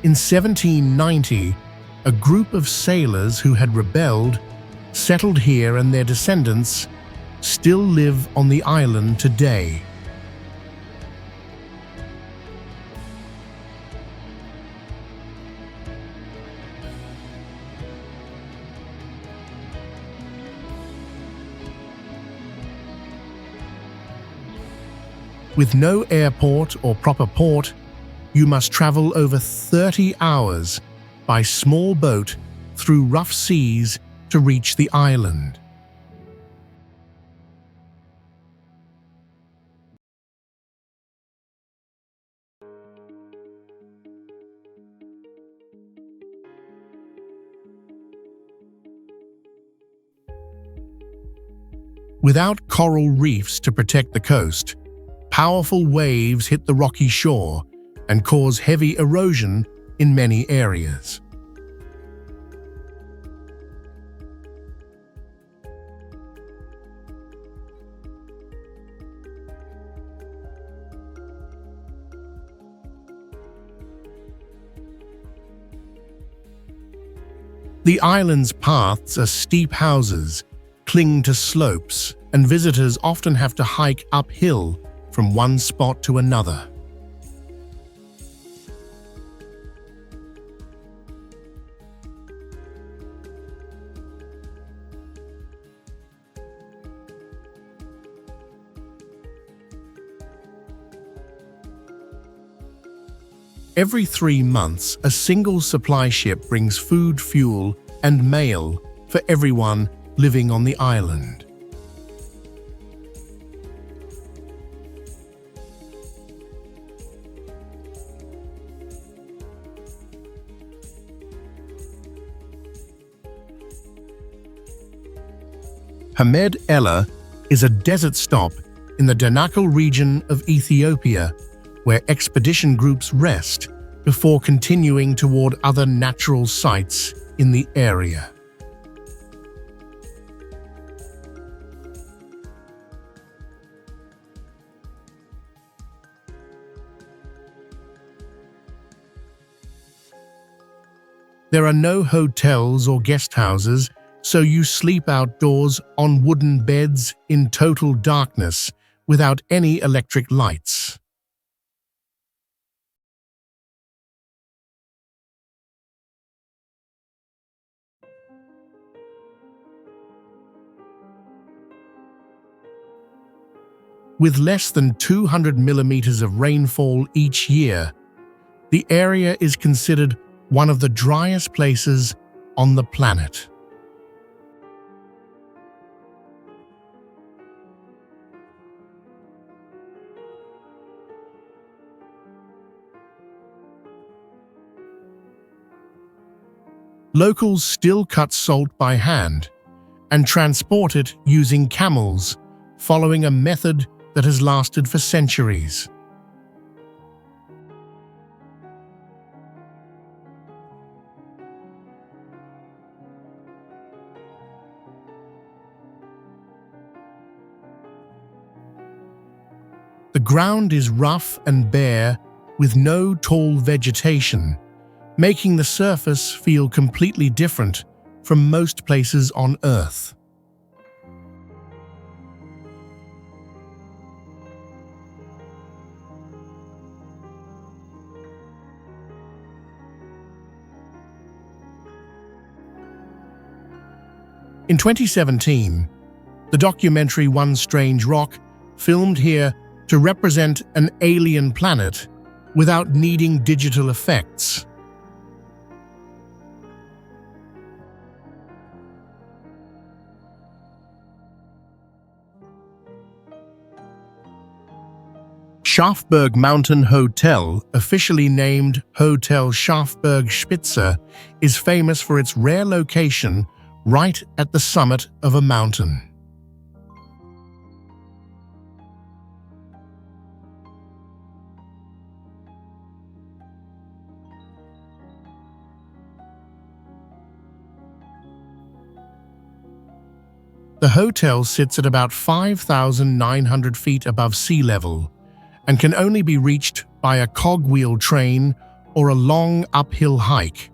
In 1790, a group of sailors who had rebelled settled here, and their descendants still live on the island today. With no airport or proper port, you must travel over 30 hours by small boat through rough seas to reach the island. Without coral reefs to protect the coast, powerful waves hit the rocky shore and cause heavy erosion in many areas. The island's paths are steep, houses cling to slopes, and visitors often have to hike uphill from one spot to another. Every 3 months, a single supply ship brings food, fuel, and mail for everyone living on the island. Hamed Ella is a desert stop in the Danakil region of Ethiopia, where expedition groups rest before continuing toward other natural sites in the area. There are no hotels or guest houses, so you sleep outdoors on wooden beds in total darkness without any electric lights. With less than 200 millimeters of rainfall each year, the area is considered one of the driest places on the planet. Locals still cut salt by hand and transport it using camels, following a method that has lasted for centuries. The ground is rough and bare, with no tall vegetation, making the surface feel completely different from most places on Earth. In 2017, the documentary One Strange Rock filmed here to represent an alien planet without needing digital effects. Schafberg Mountain Hotel, officially named Hotel Schafberg Spitze, is famous for its rare location right at the summit of a mountain. The hotel sits at about 5,900 feet above sea level and can only be reached by a cogwheel train or a long uphill hike.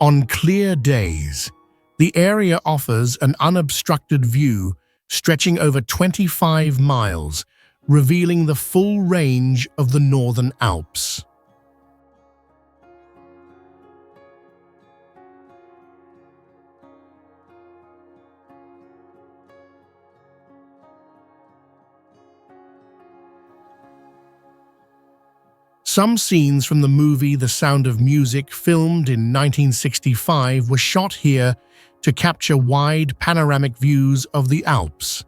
On clear days, the area offers an unobstructed view stretching over 25 miles, revealing the full range of the Northern Alps. Some scenes from the movie The Sound of Music, filmed in 1965, were shot here to capture wide panoramic views of the Alps.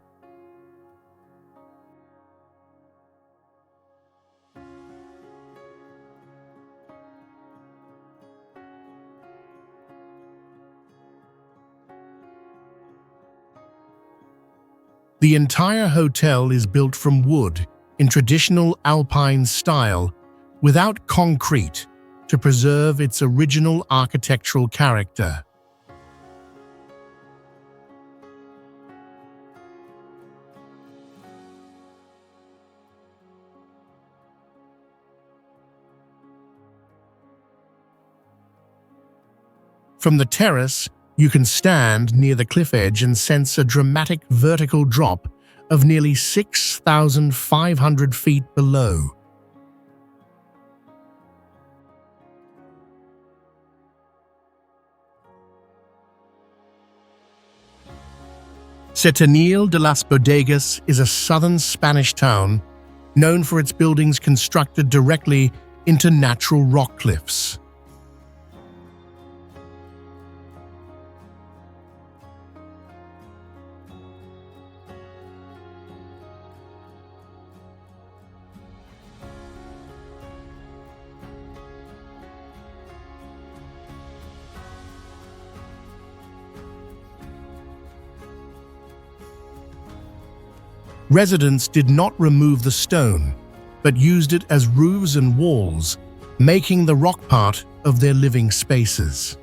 The entire hotel is built from wood in traditional Alpine style, without concrete, to preserve its original architectural character. From the terrace, you can stand near the cliff edge and sense a dramatic vertical drop of nearly 6,500 feet below. Setenil de las Bodegas is a southern Spanish town known for its buildings constructed directly into natural rock cliffs. Residents did not remove the stone, but used it as roofs and walls, making the rock part of their living spaces.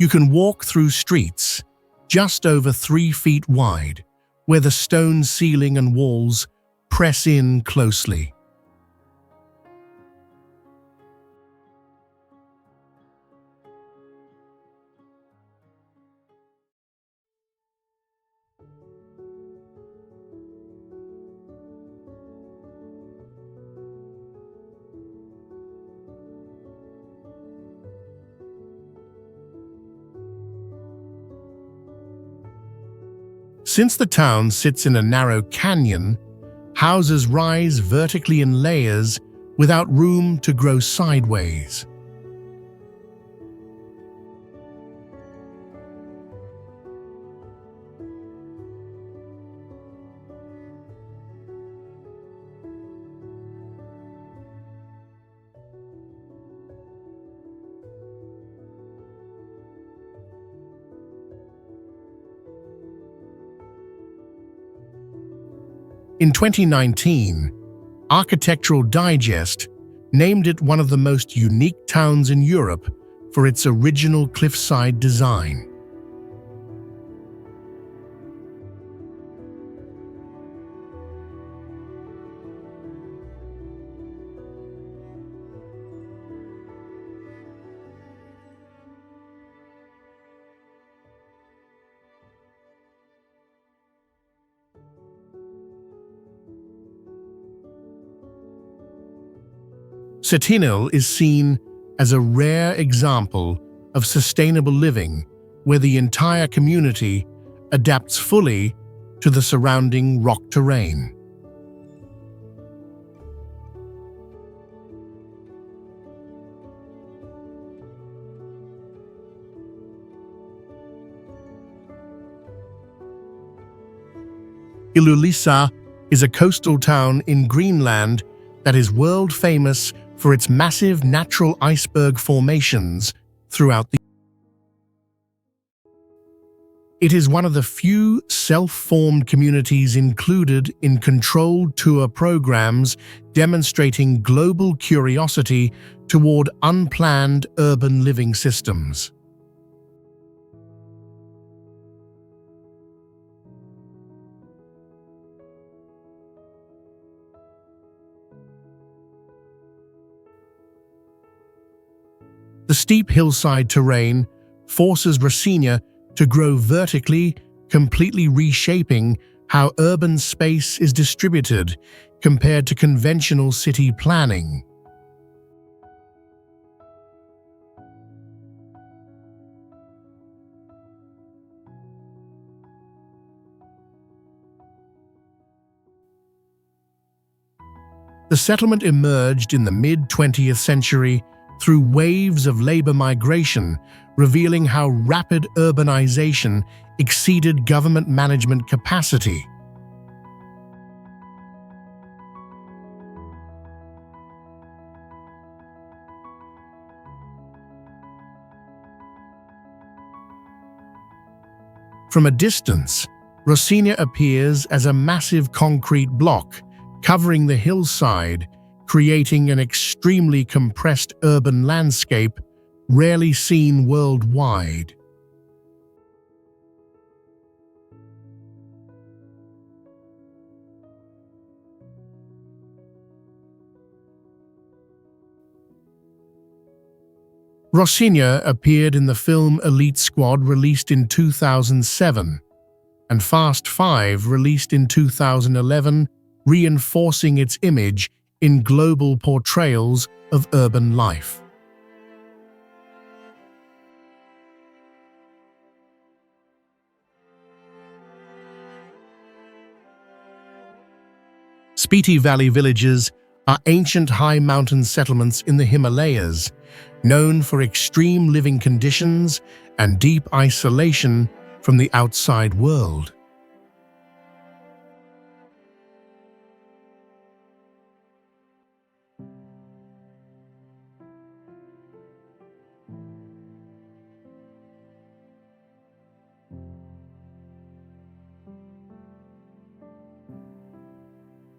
You can walk through streets just over 3 feet wide, where the stone ceiling and walls press in closely. Since the town sits in a narrow canyon, houses rise vertically in layers without room to grow sideways. In 2019, Architectural Digest named it one of the most unique towns in Europe for its original cliffside design. Sentinel is seen as a rare example of sustainable living where the entire community adapts fully to the surrounding rock terrain. Ilulissat is a coastal town in Greenland that is world famous for its massive natural iceberg formations throughout the. It is one of the few self-formed communities included in controlled tour programs demonstrating global curiosity toward unplanned urban living systems. The steep hillside terrain forces Rocinha to grow vertically, completely reshaping how urban space is distributed compared to conventional city planning. The settlement emerged in the mid-20th century through waves of labor migration, revealing how rapid urbanization exceeded government management capacity. From a distance, Rocinha appears as a massive concrete block covering the hillside, creating an extremely compressed urban landscape rarely seen worldwide. Rocinha appeared in the film Elite Squad released in 2007 and Fast 5 released in 2011, reinforcing its image in global portrayals of urban life. Spiti Valley villages are ancient high mountain settlements in the Himalayas, known for extreme living conditions and deep isolation from the outside world.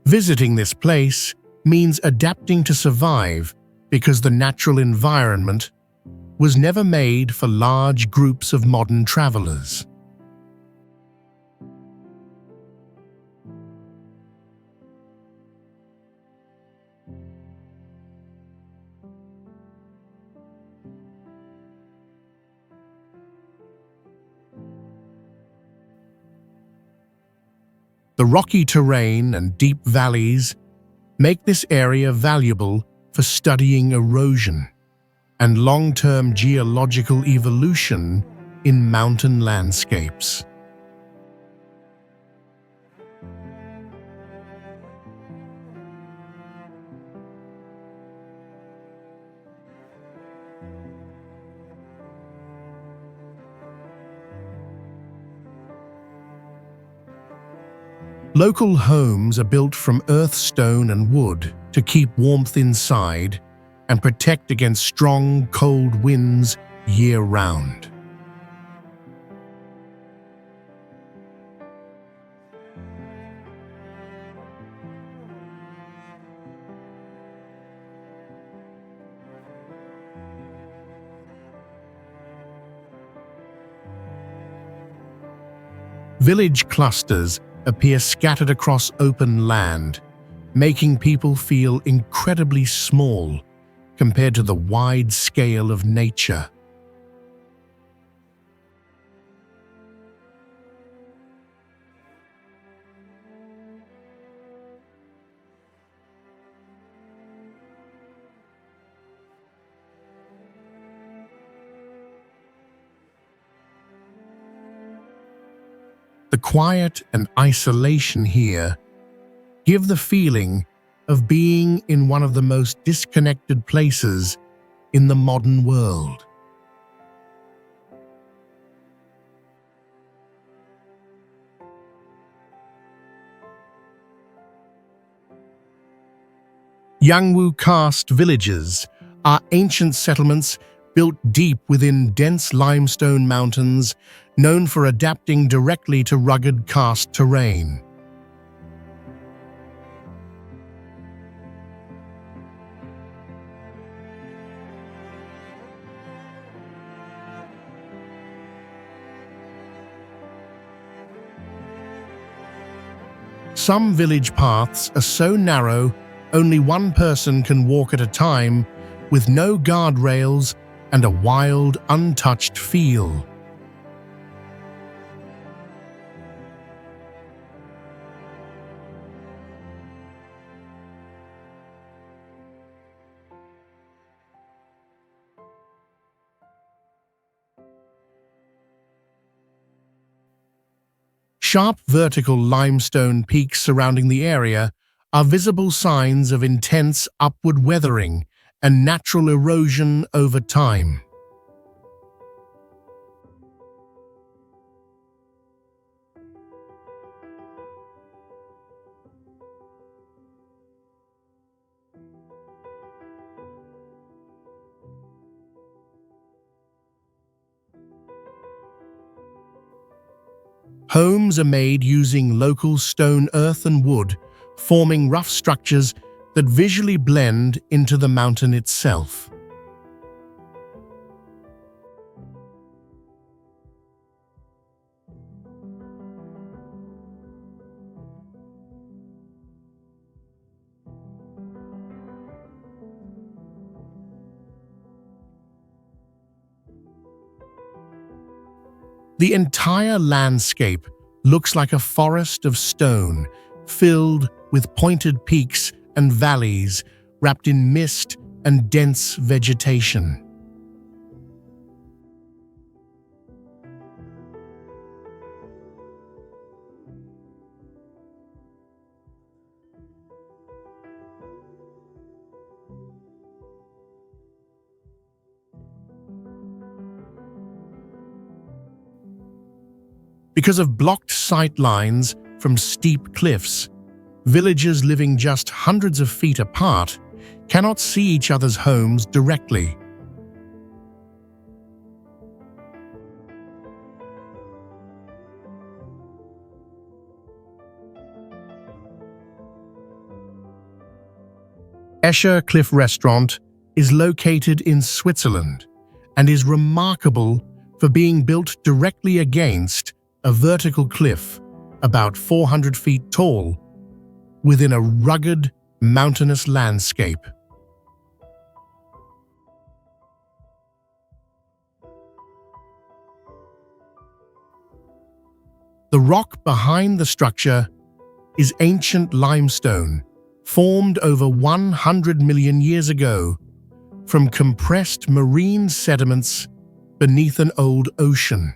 Visiting this place means adapting to survive because the natural environment was never made for large groups of modern travelers. The rocky terrain and deep valleys make this area valuable for studying erosion and long-term geological evolution in mountain landscapes. Local homes are built from earth, stone, and wood to keep warmth inside and protect against strong, cold winds year-round. Village clusters appear scattered across open land, making people feel incredibly small compared to the wide scale of nature. quiet and isolation here give the feeling of being in one of the most disconnected places in the modern world. Yangwu karst villages are ancient settlements built deep within dense limestone mountains, known for adapting directly to rugged karst terrain. Some village paths are so narrow only one person can walk at a time, with no guardrails and a wild, untouched feel. Sharp vertical limestone peaks surrounding the area are visible signs of intense upward weathering and natural erosion over time. Homes are made using local stone, earth, and wood, forming rough structures that visually blend into the mountain itself. The entire landscape looks like a forest of stone, filled with pointed peaks and valleys wrapped in mist and dense vegetation. Because of blocked sight lines from steep cliffs, villagers living just hundreds of feet apart cannot see each other's homes directly. Escher Cliff Restaurant is located in Switzerland and is remarkable for being built directly against a vertical cliff about 400 feet tall within a rugged, mountainous landscape. The rock behind the structure is ancient limestone, formed over 100 million years ago from compressed marine sediments beneath an old ocean.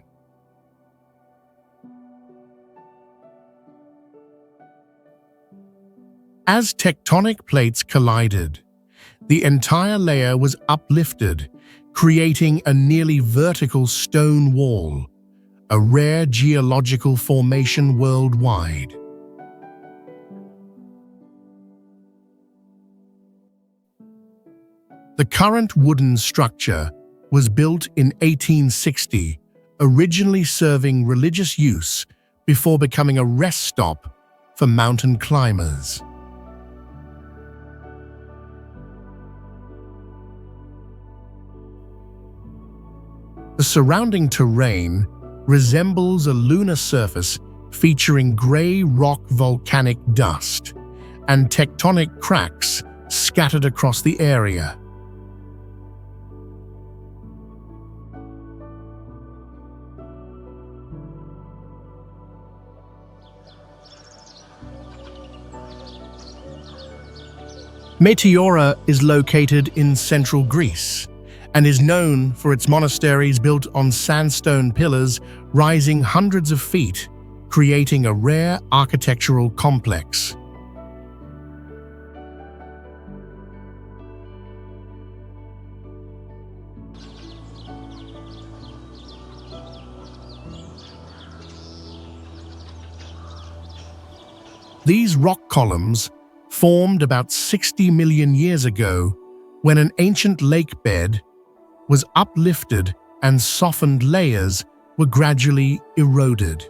As tectonic plates collided, the entire layer was uplifted, creating a nearly vertical stone wall, a rare geological formation worldwide. The current wooden structure was built in 1860, originally serving religious use before becoming a rest stop for mountain climbers. The surrounding terrain resembles a lunar surface featuring gray rock volcanic dust and tectonic cracks scattered across the area. Meteora is located in central Greece and is known for its monasteries built on sandstone pillars rising hundreds of feet, creating a rare architectural complex. These rock columns formed about 60 million years ago when an ancient lake bed was uplifted and softened layers were gradually eroded.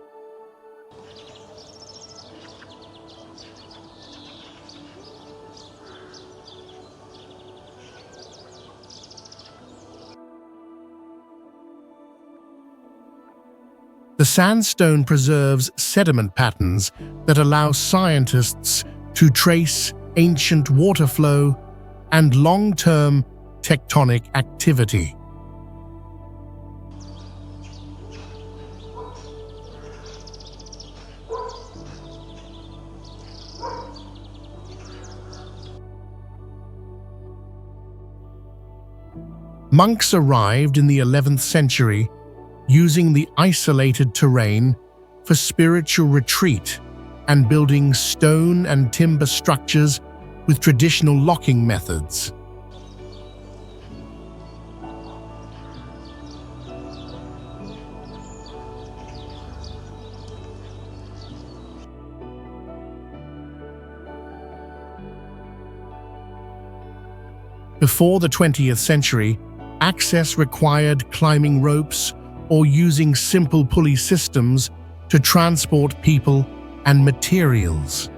The sandstone preserves sediment patterns that allow scientists to trace ancient water flow and long-term tectonic activity. Monks arrived in the 11th century using the isolated terrain for spiritual retreat and building stone and timber structures with traditional locking methods. Before the 20th century, access required climbing ropes or using simple pulley systems to transport people and materials.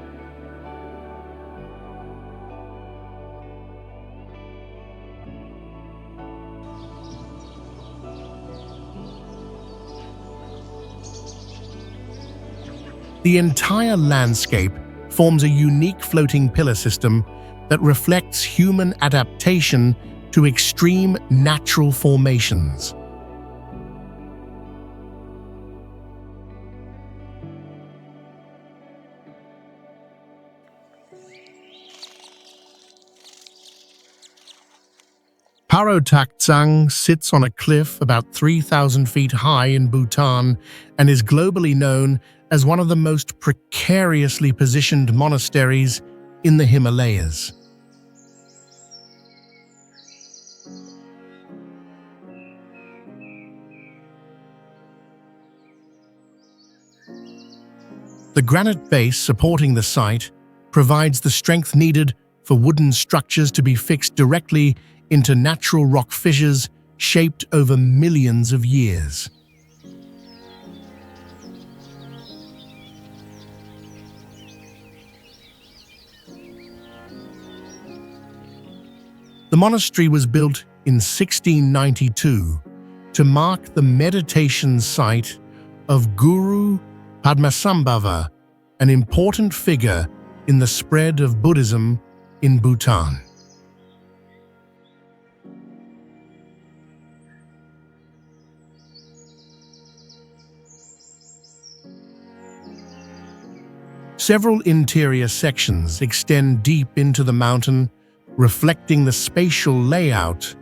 The entire landscape forms a unique floating pillar system that reflects human adaptation to extreme natural formations. Parotaktsang sits on a cliff about 3,000 feet high in Bhutan and is globally known as one of the most precariously positioned monasteries in the Himalayas. The granite base supporting the site provides the strength needed for wooden structures to be fixed directly into natural rock fissures shaped over millions of years. The monastery was built in 1692 to mark the meditation site of Guru Padmasambhava, an important figure in the spread of Buddhism in Bhutan. Several interior sections extend deep into the mountain, reflecting the spatial layout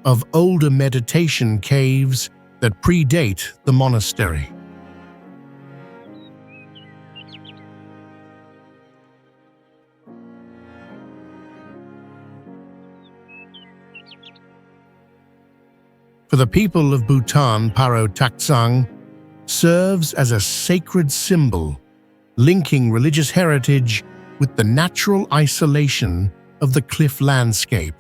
of older meditation caves that predate the monastery. For the people of Bhutan, Parotaktsang serves as a sacred symbol, linking religious heritage with the natural isolation of the cliff landscape.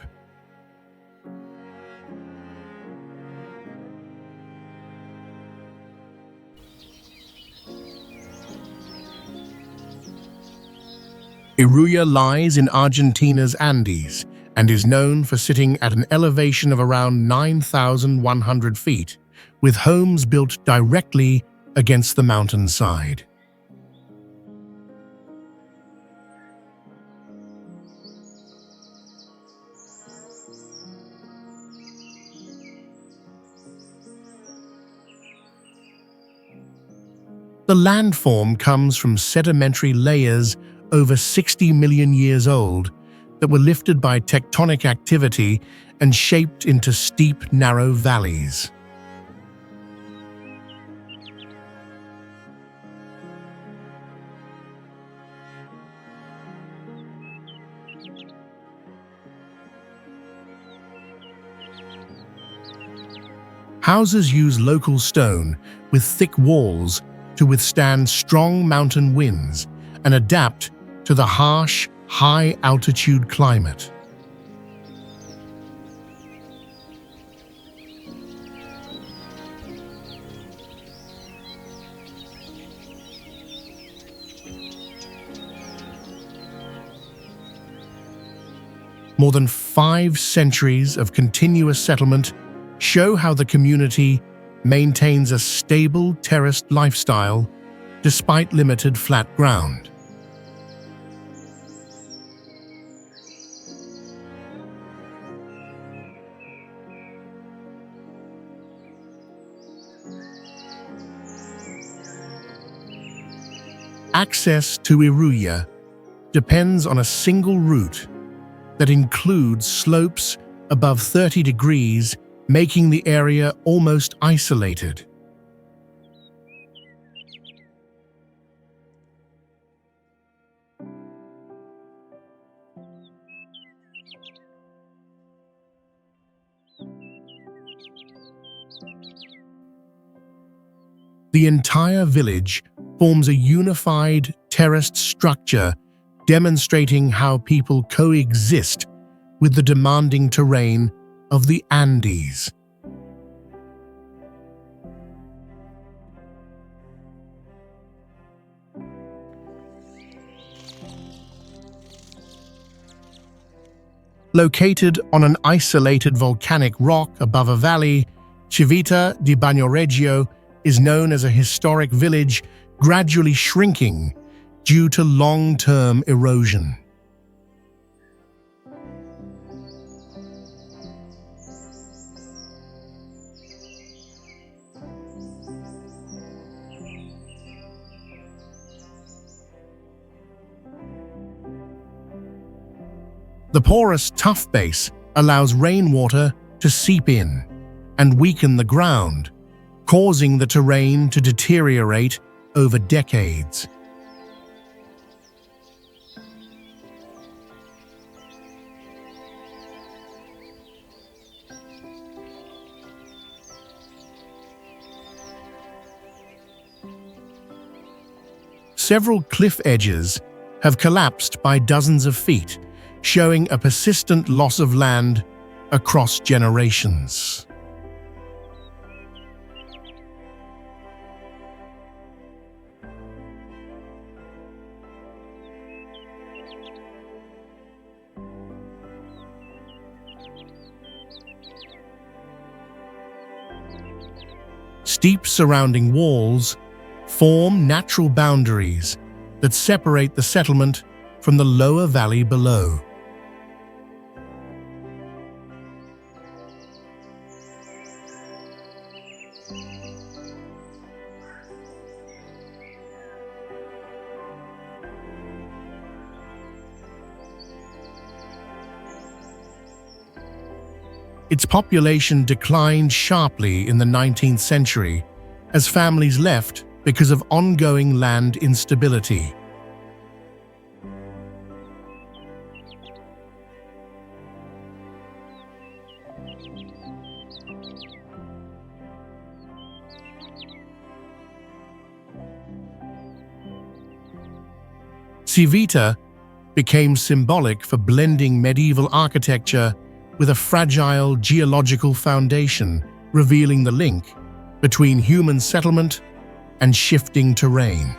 Iruya lies in Argentina's Andes and is known for sitting at an elevation of around 9,100 feet, with homes built directly against the mountainside. The landform comes from sedimentary layers over 60 million years old that were lifted by tectonic activity and shaped into steep, narrow valleys. Houses use local stone with thick walls to withstand strong mountain winds and adapt to the harsh, high-altitude climate. More than 5 centuries of continuous settlement show how the community maintains a stable terraced lifestyle despite limited flat ground. Access to Iruya depends on a single route that includes slopes above 30 degrees, making the area almost isolated. The entire village forms a unified terraced structure demonstrating how people coexist with the demanding terrain of the Andes. Located on an isolated volcanic rock above a valley, Civita di Bagnoregio is known as a historic village gradually shrinking due to long-term erosion. The porous tuff base allows rainwater to seep in and weaken the ground, causing the terrain to deteriorate over decades. Several cliff edges have collapsed by dozens of feet, showing a persistent loss of land across generations. Steep surrounding walls form natural boundaries that separate the settlement from the lower valley below. Its population declined sharply in the 19th century as families left because of ongoing land instability. Civita became symbolic for blending medieval architecture with a fragile geological foundation, revealing the link between human settlement and shifting terrain.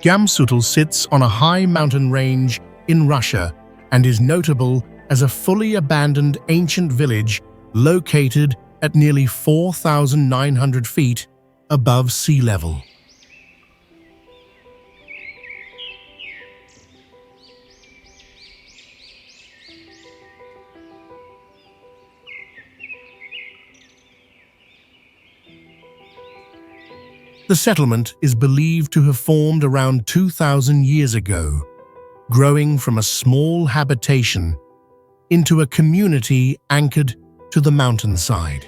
Gamsutl sits on a high mountain range in Russia and is notable as a fully abandoned ancient village located at nearly 4,900 feet above sea level. The settlement is believed to have formed around 2,000 years ago, growing from a small habitation into a community anchored to the mountainside.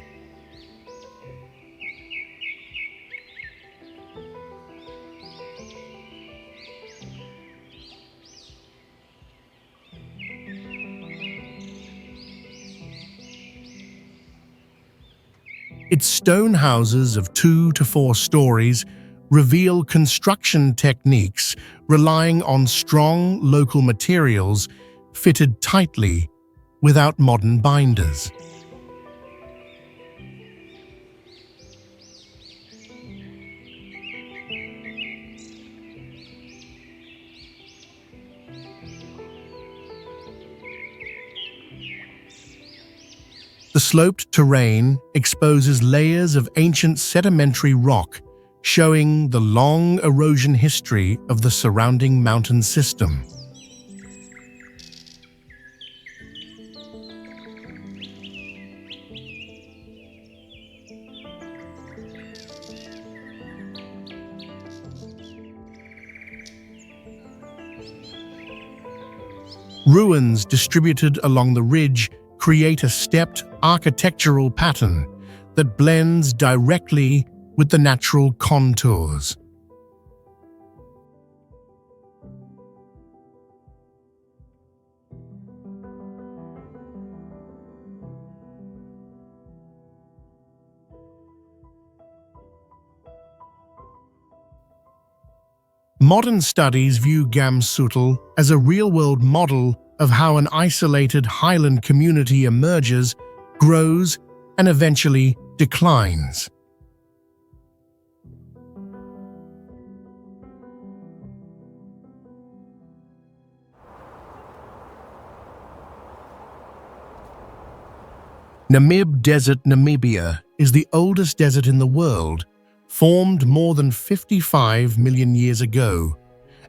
Its stone houses of 2 to 4 stories reveal construction techniques relying on strong local materials fitted tightly without modern binders. The sloped terrain exposes layers of ancient sedimentary rock, showing the long erosion history of the surrounding mountain system. Ruins distributed along the ridge create a stepped architectural pattern that blends directly with the natural contours. Modern studies view Gamsutl as a real-world model of how an isolated highland community emerges, grows, and eventually declines. Namib Desert, Namibia, is the oldest desert in the world, formed more than 55 million years ago,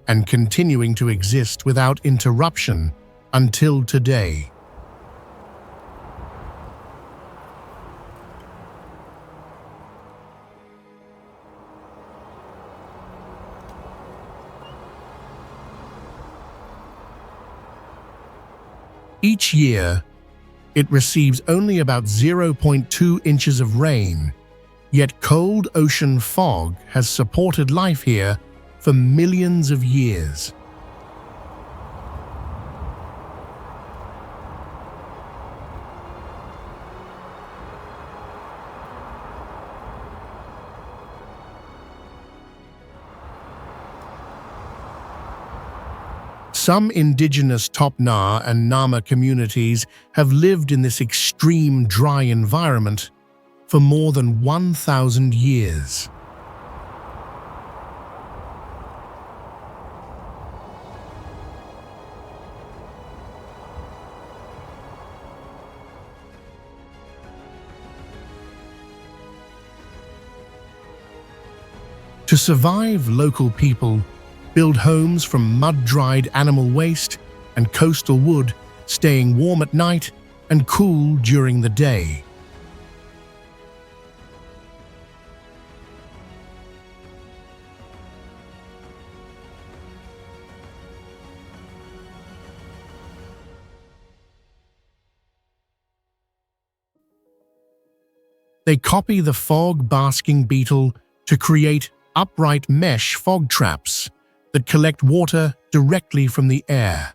and continuing to exist without interruption until today. Each year, it receives only about 0.2 inches of rain, yet cold ocean fog has supported life here for millions of years. Some indigenous Topna and Nama communities have lived in this extreme dry environment for more than 1,000 years. To survive, local people build homes from mud-dried animal waste and coastal wood, staying warm at night and cool during the day. They copy the fog-basking beetle to create upright mesh fog traps that collect water directly from the air.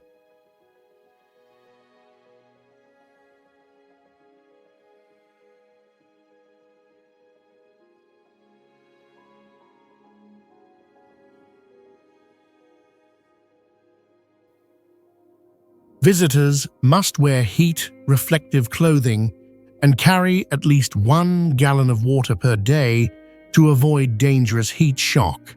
Visitors must wear heat-reflective clothing and carry at least 1 gallon of water per day to avoid dangerous heat shock.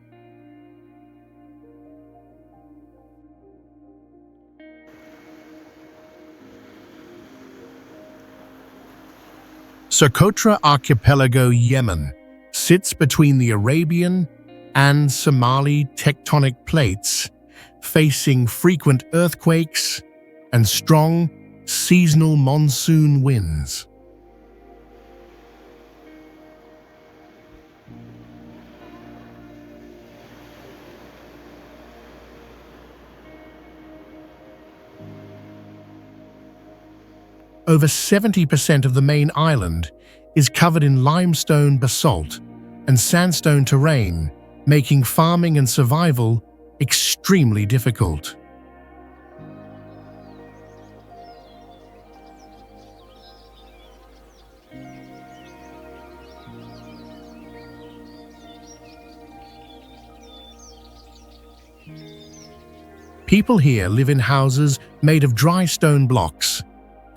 Socotra Archipelago, Yemen, sits between the Arabian and Somali tectonic plates, facing frequent earthquakes and strong seasonal monsoon winds. Over 70% of the main island is covered in limestone basalt and sandstone terrain, making farming and survival extremely difficult. People here live in houses made of dry stone blocks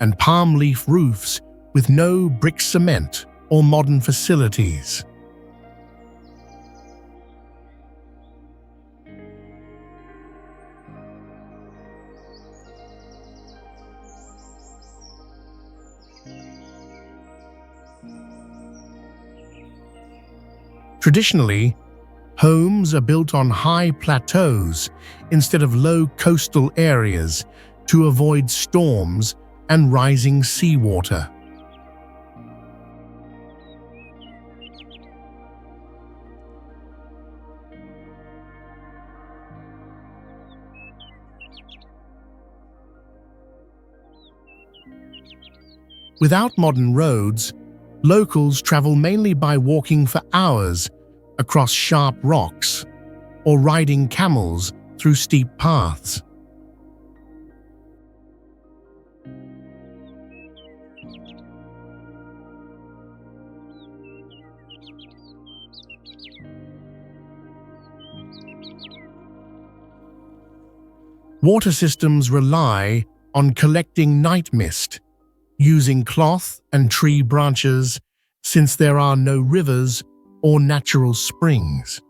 and palm leaf roofs with no brick cement or modern facilities. Traditionally, homes are built on high plateaus instead of low coastal areas to avoid storms and rising seawater. Without modern roads, locals travel mainly by walking for hours across sharp rocks or riding camels through steep paths. Water systems rely on collecting night mist, using cloth and tree branches since there are no rivers or natural springs.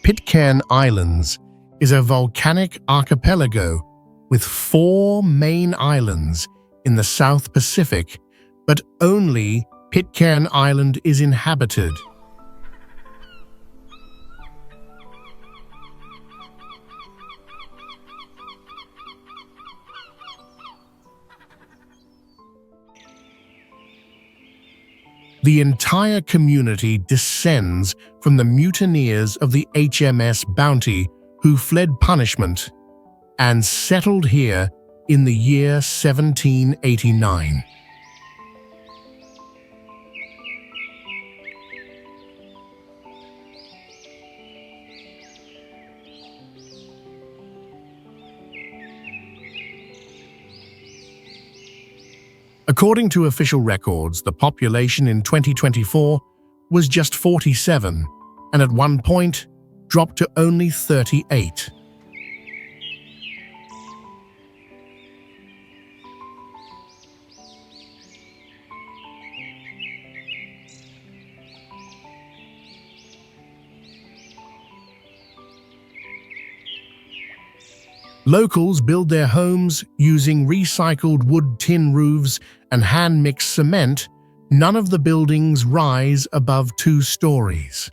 Pitcairn Islands is a volcanic archipelago with 4 main islands in the South Pacific, but only Pitcairn Island is inhabited. The entire community descends from the mutineers of the HMS Bounty who fled punishment and settled here in the year 1789. According to official records, the population in 2024 was just 47, and at one point dropped to only 38. Locals build their homes using recycled wood tin roofs and hand-mixed cement. None of the buildings rise above 2 stories.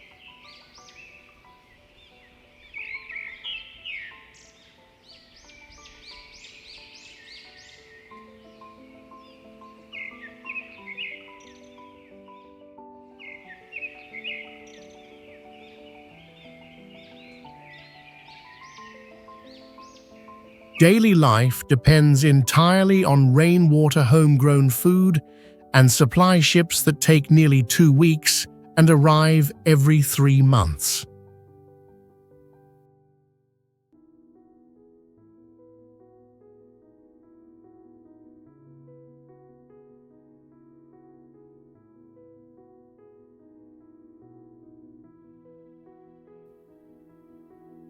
Daily life depends entirely on rainwater homegrown food and supply ships that take nearly 2 weeks and arrive every 3 months.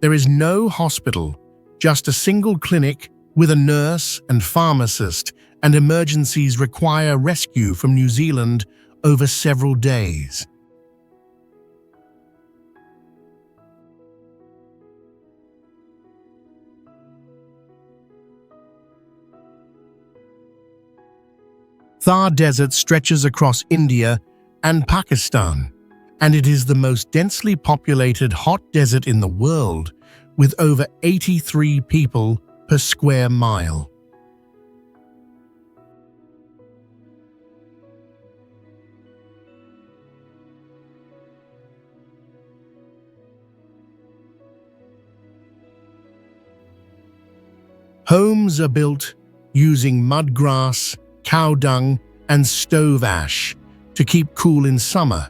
There is no hospital, just a single clinic with a nurse and pharmacist, and emergencies require rescue from New Zealand over several days. Thar Desert stretches across India and Pakistan, and it is the most densely populated hot desert in the world, with over 83 people per square mile. Homes are built using mudgrass, cow dung, and stove ash to keep cool in summer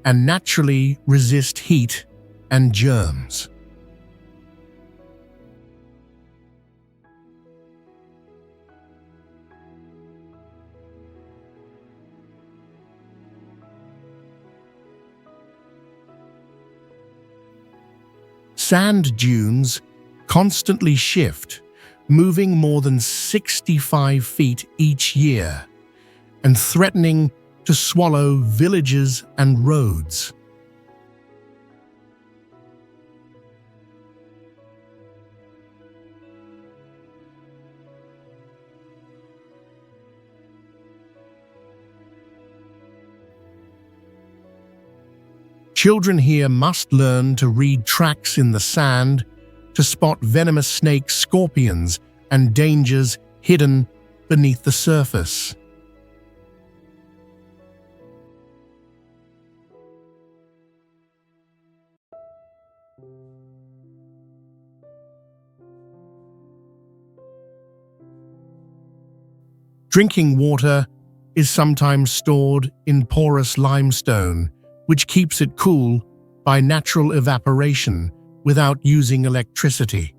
and naturally resist heat and germs. Sand dunes constantly shift, moving more than 65 feet each year, and threatening to swallow villages and roads. Children here must learn to read tracks in the sand, to spot venomous snakes, scorpions, and dangers hidden beneath the surface. Drinking water is sometimes stored in porous limestone, which keeps it cool by natural evaporation without using electricity.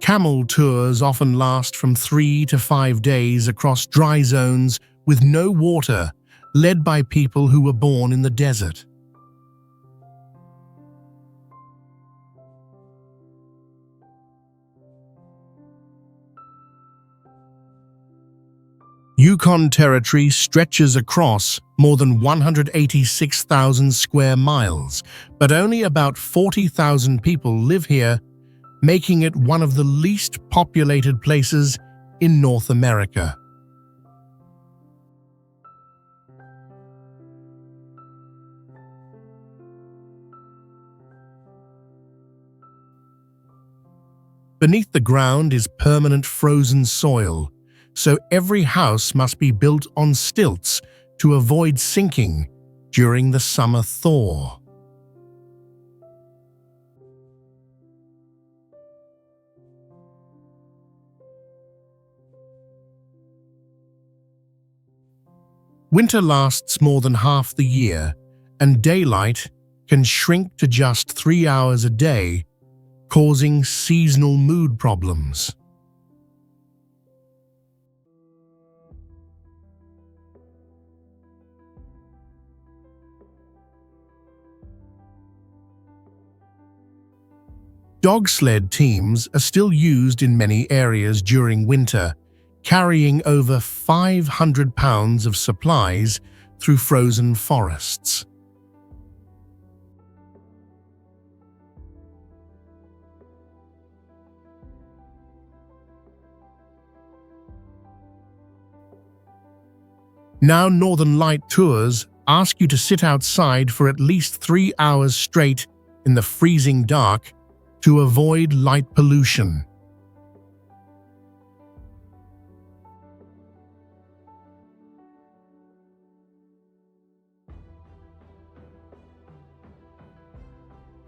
Camel tours often last from 3 to 5 days across dry zones with no water, led by people who were born in the desert. Yukon Territory stretches across more than 186,000 square miles, but only about 40,000 people live here, making it one of the least populated places in North America. Beneath the ground is permanent frozen soil, so every house must be built on stilts to avoid sinking during the summer thaw. Winter lasts more than half the year, and daylight can shrink to just 3 hours a day, causing seasonal mood problems. Dog sled teams are still used in many areas during winter, carrying over 500 pounds of supplies through frozen forests. Now Northern Light tours ask you to sit outside for at least 3 hours straight in the freezing dark to avoid light pollution.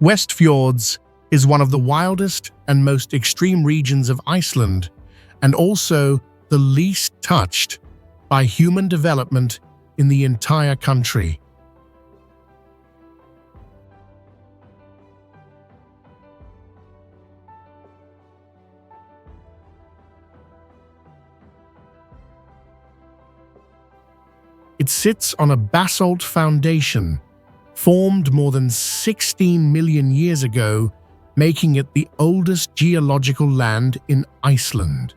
West Fjords is one of the wildest and most extreme regions of Iceland, and also the least touched by human development in the entire country. It sits on a basalt foundation formed more than 16 million years ago, making it the oldest geological land in Iceland.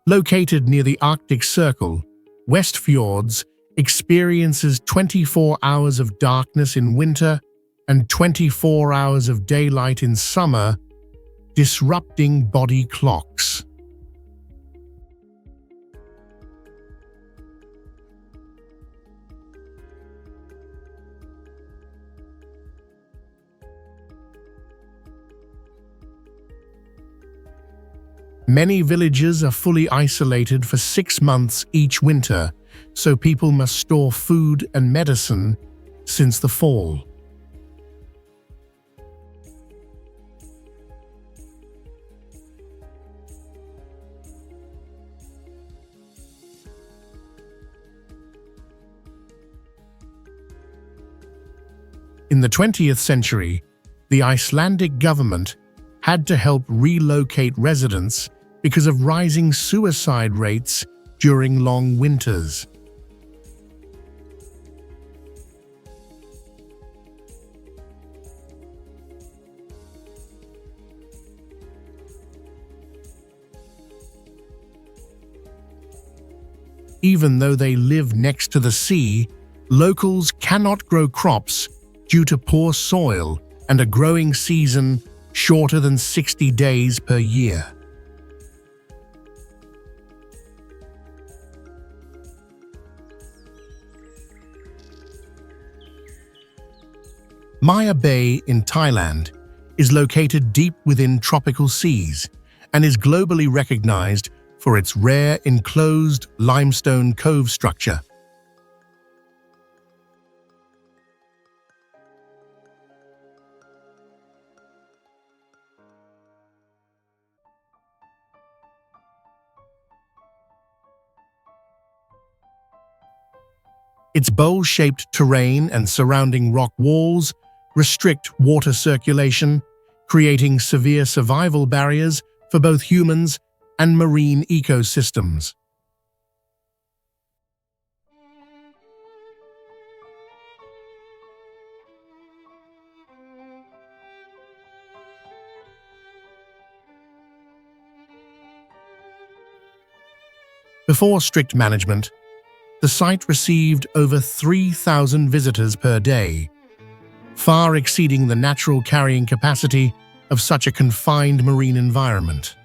Located near the Arctic Circle, West Fjords experiences 24 hours of darkness in winter and 24 hours of daylight in summer, disrupting body clocks. Many villages are fully isolated for 6 months each winter, so people must store food and medicine since the fall. In the 20th century, the Icelandic government had to help relocate residents because of rising suicide rates during long winters. Even though they live next to the sea, locals cannot grow crops due to poor soil and a growing season shorter than 60 days per year. Maya Bay in Thailand is located deep within tropical seas and is globally recognized for its rare enclosed limestone cove structure. Its bowl-shaped terrain and surrounding rock walls restrict water circulation, creating severe survival barriers for both humans and marine ecosystems. Before strict management, the site received over 3,000 visitors per day, far exceeding the natural carrying capacity of such a confined marine environment.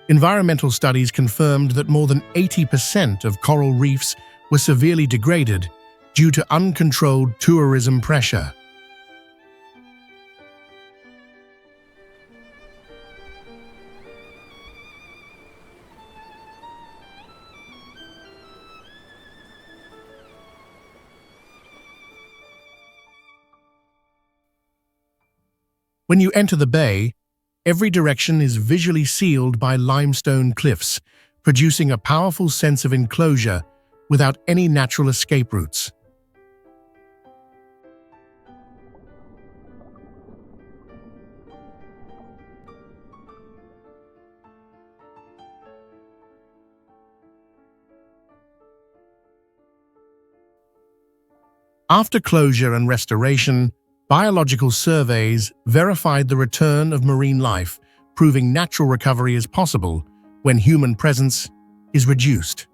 Environmental studies confirmed that more than 80% of coral reefs were severely degraded due to uncontrolled tourism pressure. When you enter the bay, every direction is visually sealed by limestone cliffs, producing a powerful sense of enclosure without any natural escape routes. After closure and restoration, biological surveys verified the return of marine life, proving natural recovery is possible when human presence is reduced.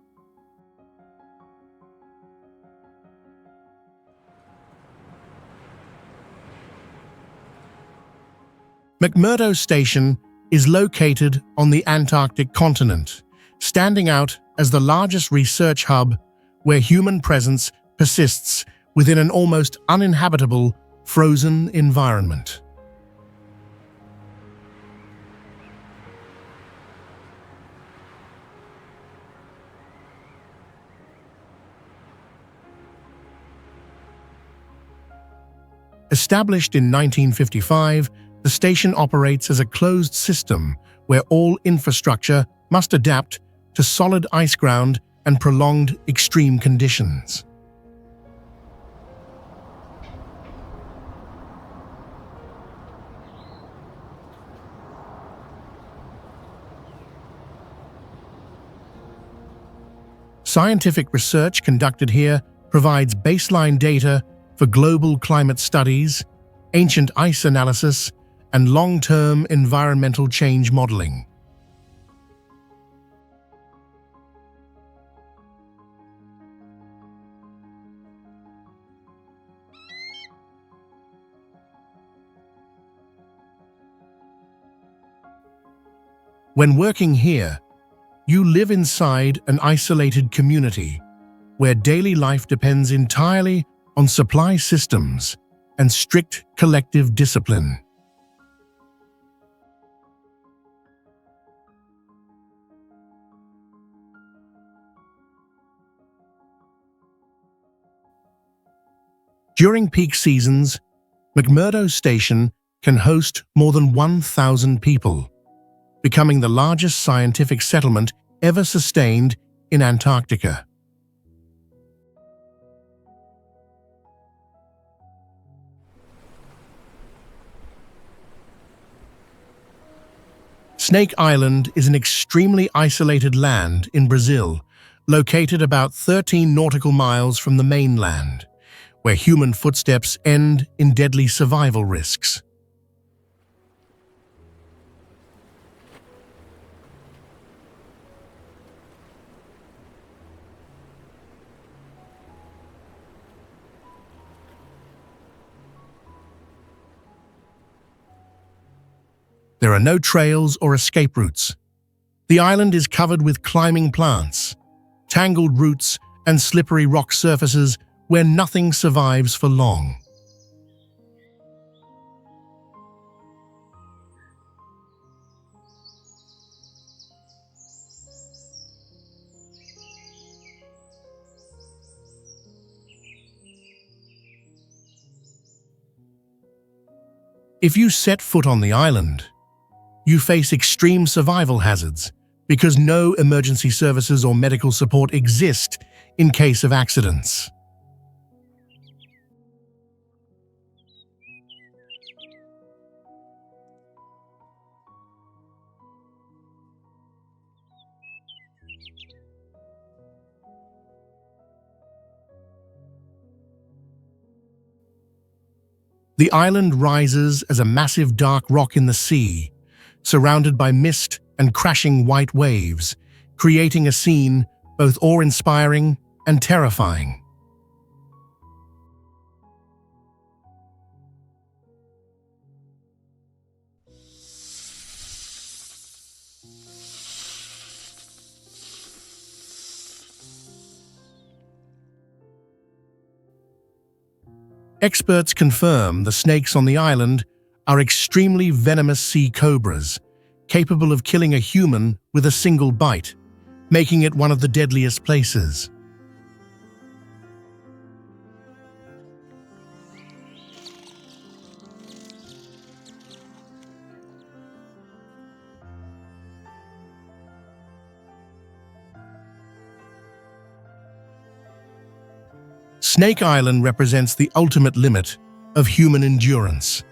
McMurdo Station is located on the Antarctic continent, standing out as the largest research hub where human presence persists within an almost uninhabitable frozen environment. Established in 1955, the station operates as a closed system where all infrastructure must adapt to solid ice ground and prolonged extreme conditions. Scientific research conducted here provides baseline data for global climate studies, ancient ice analysis, and long-term environmental change modeling. When working here, you live inside an isolated community where daily life depends entirely on supply systems and strict collective discipline. During peak seasons, McMurdo Station can host more than 1,000 people, becoming the largest scientific settlement ever sustained in Antarctica. Snake Island is an extremely isolated land in Brazil, located about 13 nautical miles from the mainland, where human footsteps end in deadly survival risks. There are no trails or escape routes. The island is covered with climbing plants, tangled roots, and slippery rock surfaces where nothing survives for long. If you set foot on the island, you face extreme survival hazards because no emergency services or medical support exist in case of accidents. The island rises as a massive dark rock in the sea, surrounded by mist and crashing white waves, creating a scene both awe-inspiring and terrifying. Experts confirm the snakes on the island are extremely venomous sea cobras, capable of killing a human with a single bite, making it one of the deadliest places. Snake Island represents the ultimate limit of human endurance,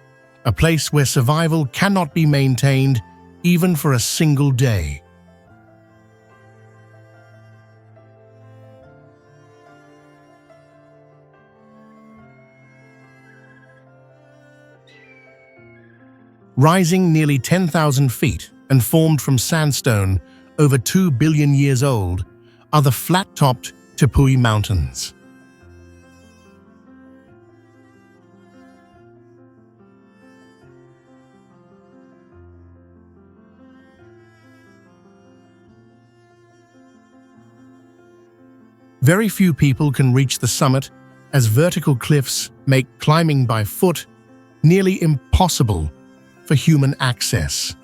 a place where survival cannot be maintained even for a single day. Rising nearly 10,000 feet and formed from sandstone over 2 billion years old are the flat-topped Tepui Mountains. Very few people can reach the summit, as vertical cliffs make climbing by foot nearly impossible for human access.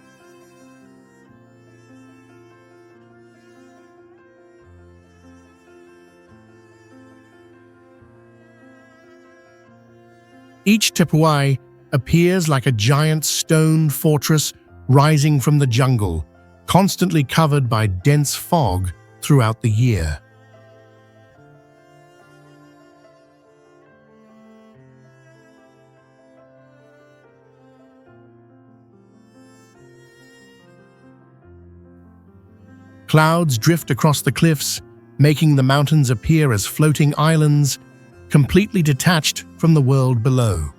Each Tepui appears like a giant stone fortress rising from the jungle, constantly covered by dense fog throughout the year. Clouds drift across the cliffs, making the mountains appear as floating islands, completely detached from the world below.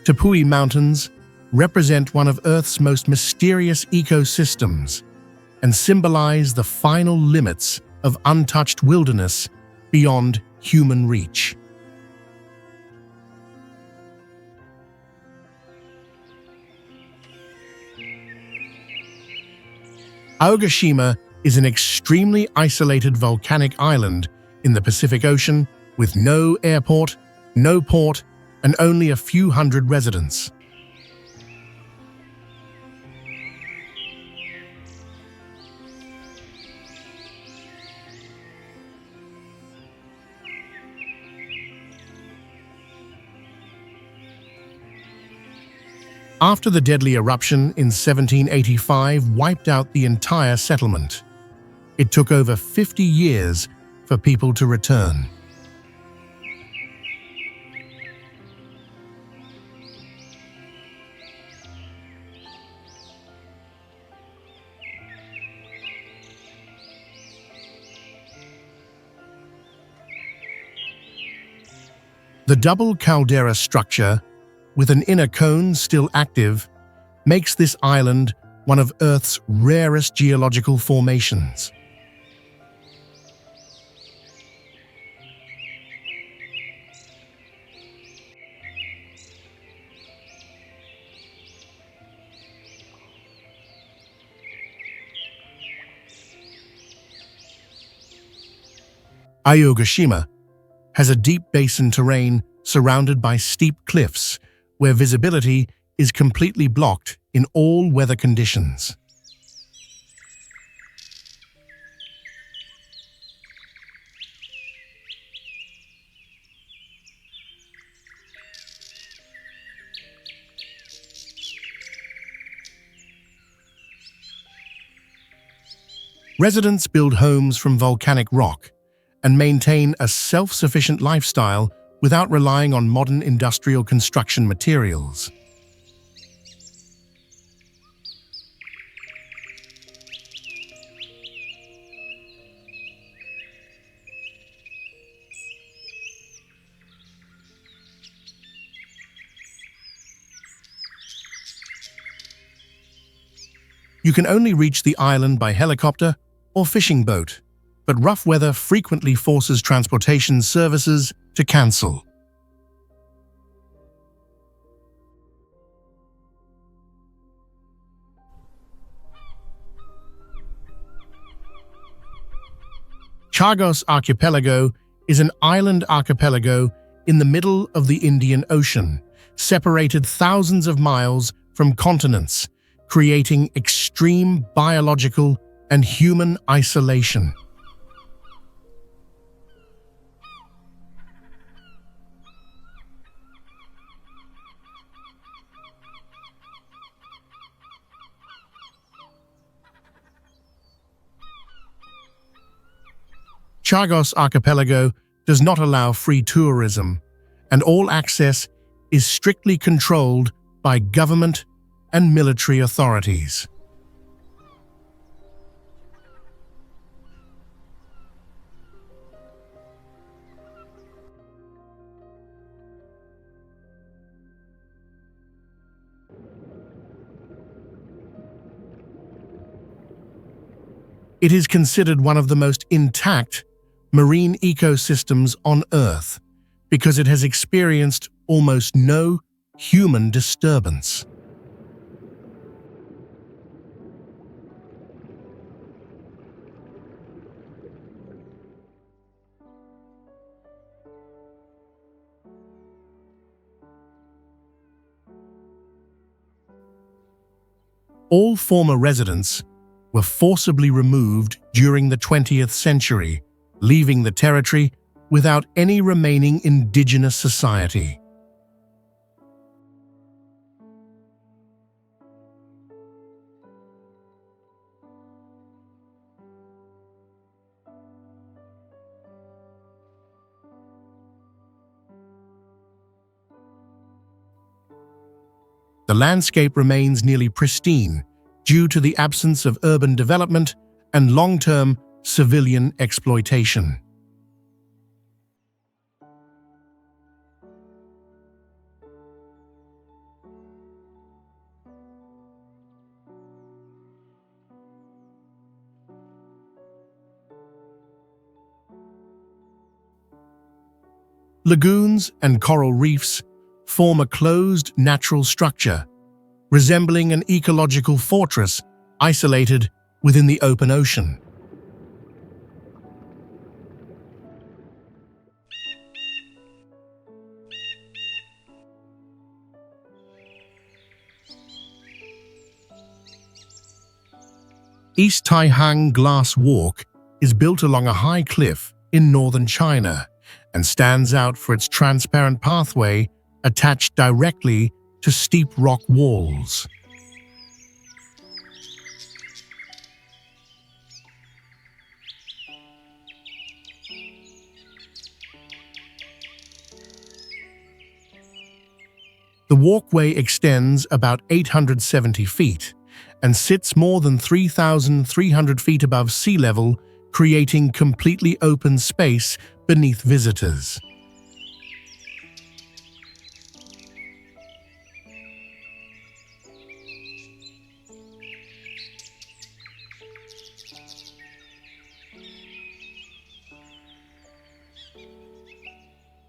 Tepui Mountains represent one of Earth's most mysterious ecosystems and symbolize the final limits of untouched wilderness beyond human reach. Aogashima is an extremely isolated volcanic island in the Pacific Ocean with no airport, no port, and only a few hundred residents. After the deadly eruption in 1785 wiped out the entire settlement, it took over 50 years for people to return. The double caldera structure, with an inner cone still active, makes this island one of Earth's rarest geological formations. Aogashima has a deep basin terrain surrounded by steep cliffs, where visibility is completely blocked in all weather conditions. Residents build homes from volcanic rock and maintain a self-sufficient lifestyle without relying on modern industrial construction materials. You can only reach the island by helicopter or fishing boat, but rough weather frequently forces transportation services to cancel. Chagos Archipelago is an island archipelago in the middle of the Indian Ocean, separated thousands of miles from continents, creating extreme biological and human isolation. Chagos Archipelago does not allow free tourism, and all access is strictly controlled by government and military authorities. It is considered one of the most intact marine ecosystems on Earth because it has experienced almost no human disturbance. All former residents were forcibly removed during the 20th century, leaving the territory without any remaining indigenous society. The landscape remains nearly pristine due to the absence of urban development and long-term civilian exploitation. Lagoons and coral reefs form a closed natural structure, resembling an ecological fortress isolated within the open ocean. East Taihang Glass Walk is built along a high cliff in northern China and stands out for its transparent pathway attached directly to steep rock walls. The walkway extends about 870 feet and sits more than 3,300 feet above sea level, creating completely open space beneath visitors.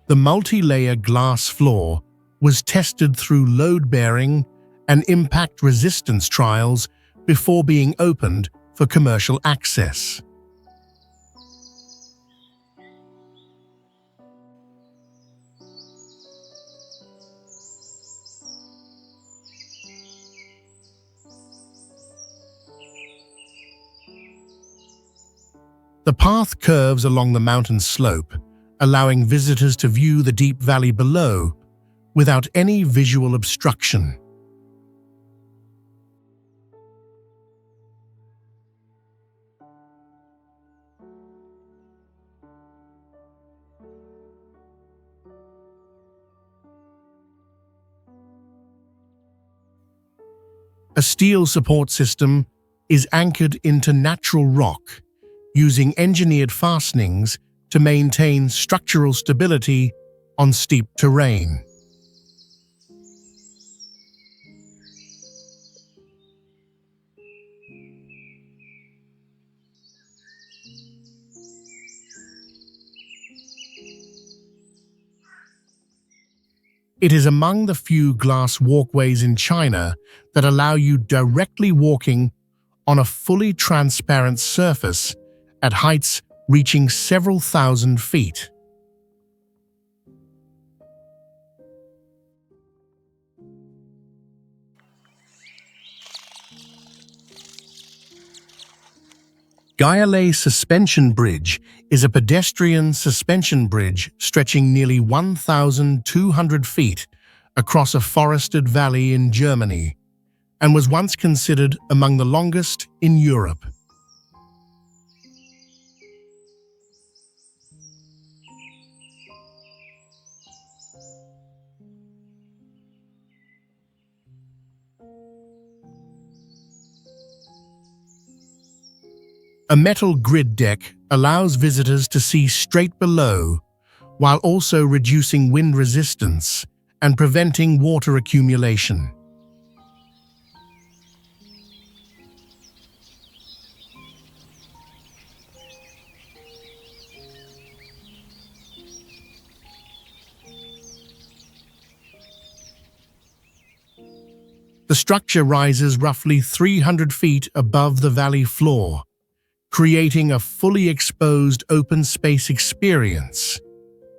The multi-layer glass floor was tested through load-bearing and impact resistance trials before being opened for commercial access. The path curves along the mountain slope, allowing visitors to view the deep valley below without any visual obstruction. A steel support system is anchored into natural rock, using engineered fastenings to maintain structural stability on steep terrain. It is among the few glass walkways in China that allow you directly walking on a fully transparent surface at heights reaching several thousand feet. Gailei Suspension Bridge is a pedestrian suspension bridge stretching nearly 1,200 feet across a forested valley in Germany and was once considered among the longest in Europe. A metal grid deck allows visitors to see straight below, while also reducing wind resistance and preventing water accumulation. The structure rises roughly 300 feet above the valley floor, creating a fully exposed open space experience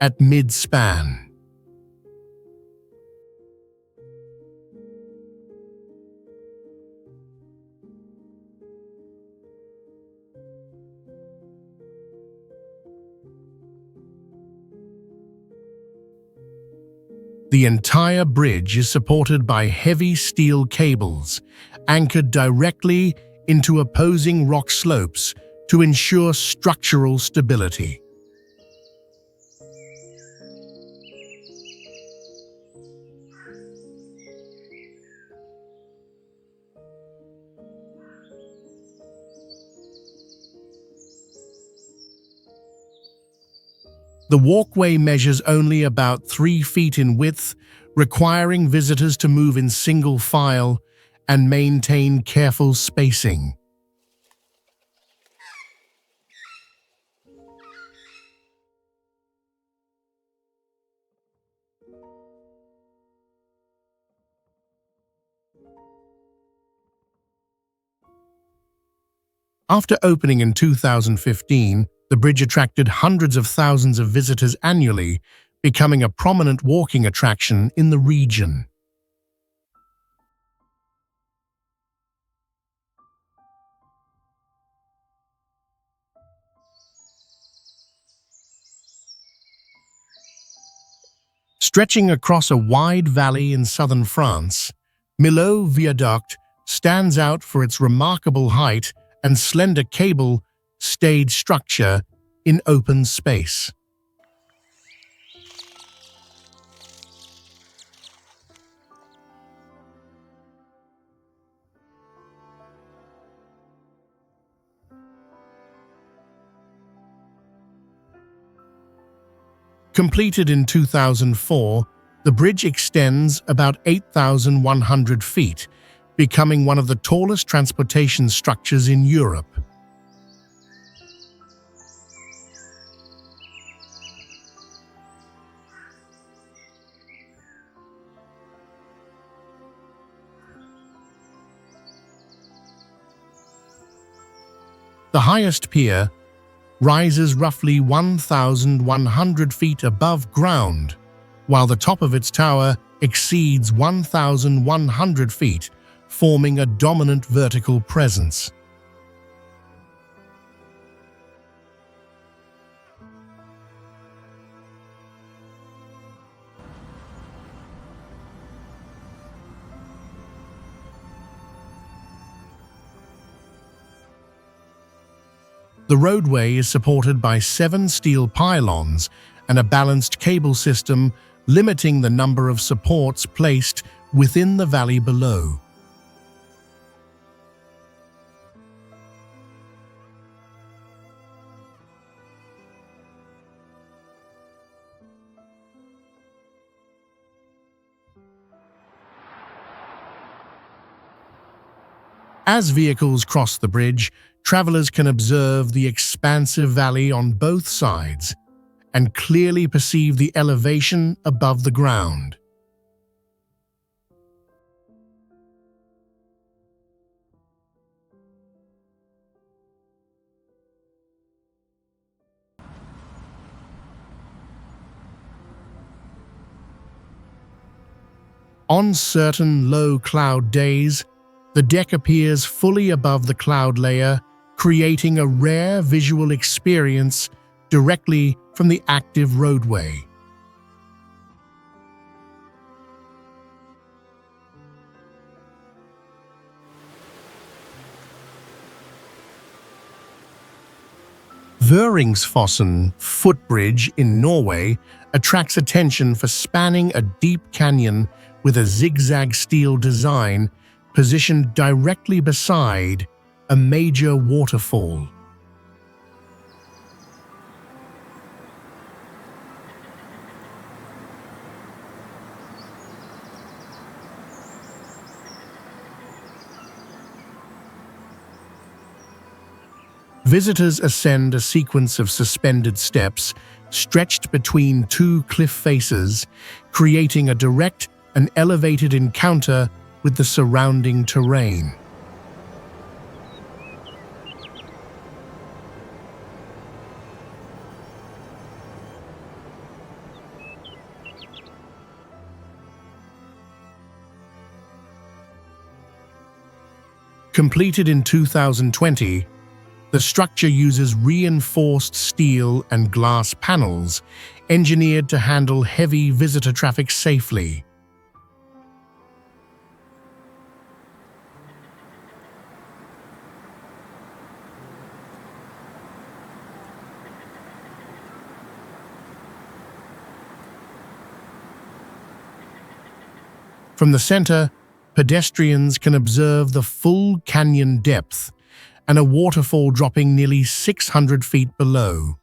at mid-span. The entire bridge is supported by heavy steel cables, anchored directly into opposing rock slopes to ensure structural stability. The walkway measures only about 3 feet in width, requiring visitors to move in single file and maintain careful spacing. After opening in 2015, the bridge attracted hundreds of thousands of visitors annually, becoming a prominent walking attraction in the region. Stretching across a wide valley in southern France, Millau Viaduct stands out for its remarkable height and slender cable-stayed structure in open space. Completed in 2004, the bridge extends about 8,100 feet, becoming one of the tallest transportation structures in Europe. The highest pier rises roughly 1,100 feet above ground, while the top of its tower exceeds 1,100 feet, forming a dominant vertical presence. The roadway is supported by 7 steel pylons and a balanced cable system, limiting the number of supports placed within the valley below. As vehicles cross the bridge, travelers can observe the expansive valley on both sides and clearly perceive the elevation above the ground. On certain low cloud days, the deck appears fully above the cloud layer, creating a rare visual experience directly from the active roadway. Vøringsfossen footbridge in Norway attracts attention for spanning a deep canyon with a zigzag steel design positioned directly beside a major waterfall. Visitors ascend a sequence of suspended steps stretched between 2 cliff faces, creating a direct and elevated encounter with the surrounding terrain. Completed in 2020, the structure uses reinforced steel and glass panels, engineered to handle heavy visitor traffic safely. From the center, pedestrians can observe the full canyon depth and a waterfall dropping nearly 600 feet below.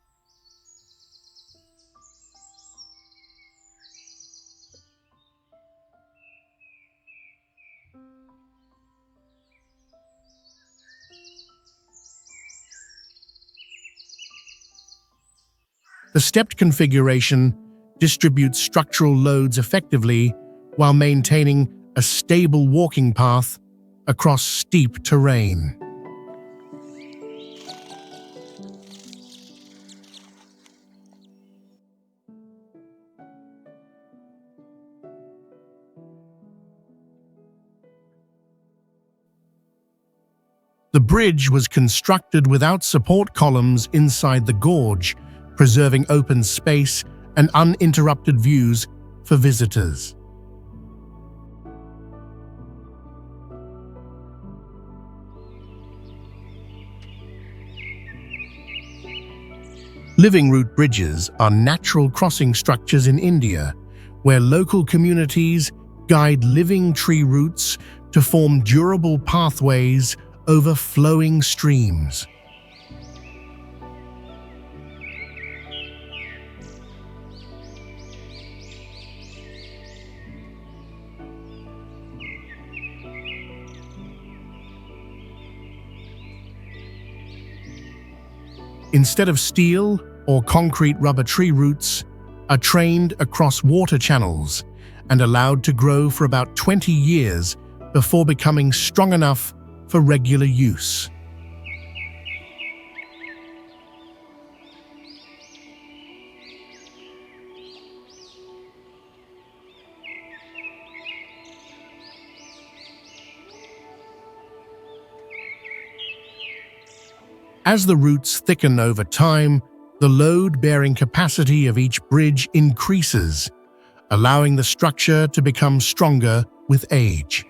The stepped configuration distributes structural loads effectively while maintaining a stable walking path across steep terrain. The bridge was constructed without support columns inside the gorge, preserving open space and uninterrupted views for visitors. Living root bridges are natural crossing structures in India, where local communities guide living tree roots to form durable pathways over flowing streams. Instead of steel or concrete, rubber tree roots are trained across water channels and allowed to grow for about 20 years before becoming strong enough for regular use. As the roots thicken over time, the load-bearing capacity of each bridge increases, allowing the structure to become stronger with age.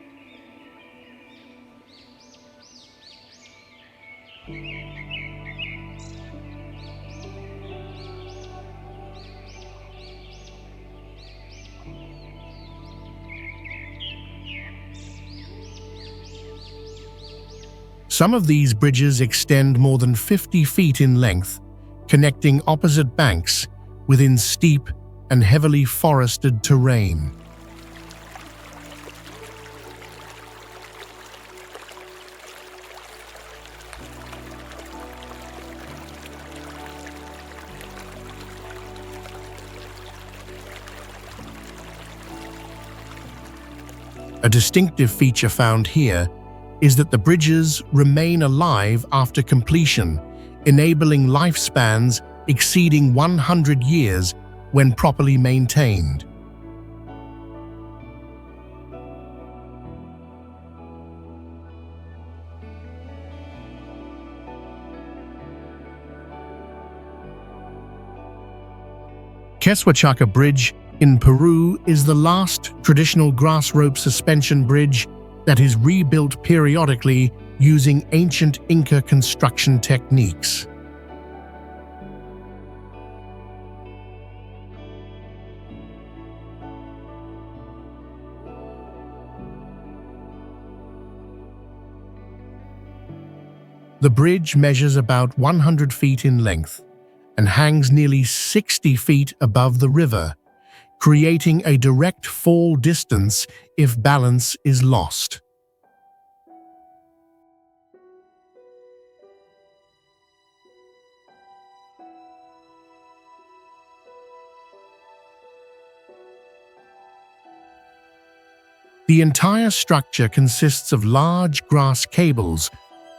Some of these bridges extend more than 50 feet in length, connecting opposite banks within steep and heavily forested terrain. A distinctive feature found here is that the bridges remain alive after completion, enabling lifespans exceeding 100 years when properly maintained. Quesachaca Bridge in Peru is the last traditional grass rope suspension bridge that is rebuilt periodically using ancient Inca construction techniques. The bridge measures about 100 feet in length and hangs nearly 60 feet above the river, creating a direct fall distance if balance is lost. The entire structure consists of large grass cables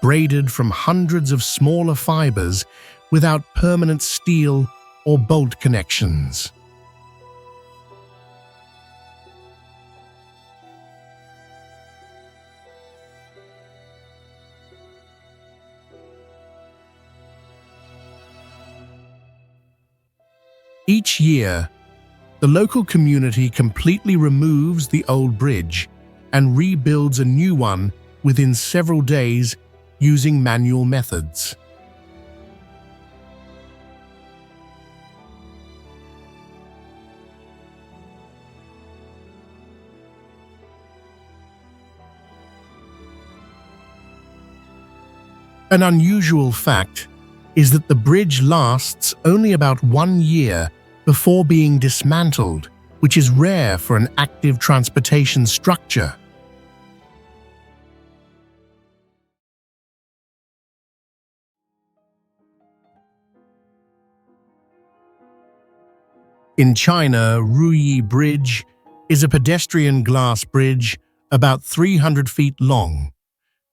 braided from hundreds of smaller fibers without permanent steel or bolt connections. Each year, the local community completely removes the old bridge and rebuilds a new one within several days using manual methods. An unusual fact is that the bridge lasts only about 1 year before being dismantled, which is rare for an active transportation structure. In China, Ruyi Bridge is a pedestrian glass bridge about 300 feet long,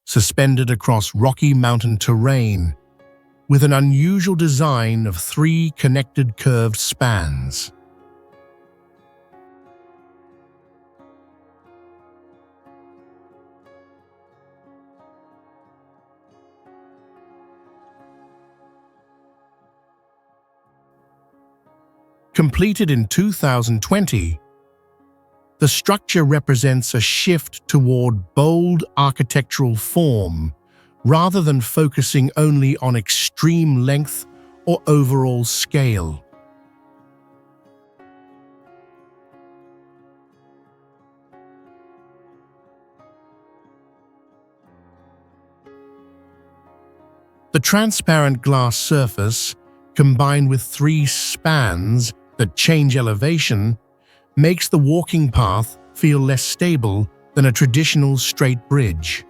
suspended across rocky mountain terrain, with an unusual design of 3 connected curved spans. Completed in 2020, The structure represents a shift toward bold architectural form, rather than focusing only on extreme length or overall scale. The transparent glass surface, combined with three spans that change elevation, makes the walking path feel less stable than a traditional straight bridge.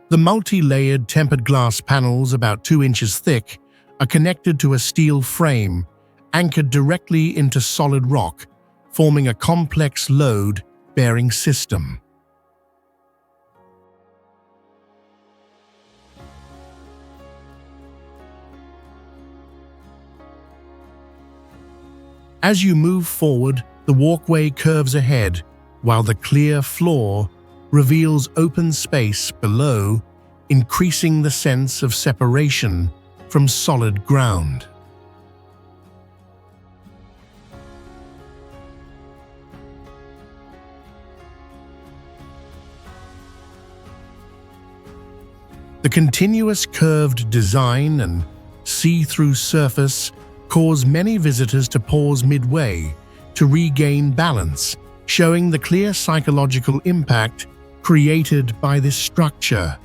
The multi-layered tempered glass panels, about 2 inches thick, are connected to a steel frame anchored directly into solid rock, forming a complex load-bearing system. As you move forward, the walkway curves ahead, while the clear floor reveals open space below, increasing the sense of separation from solid ground. The continuous curved design and see-through surface cause many visitors to pause midway to regain balance, showing the clear psychological impact created by this structure.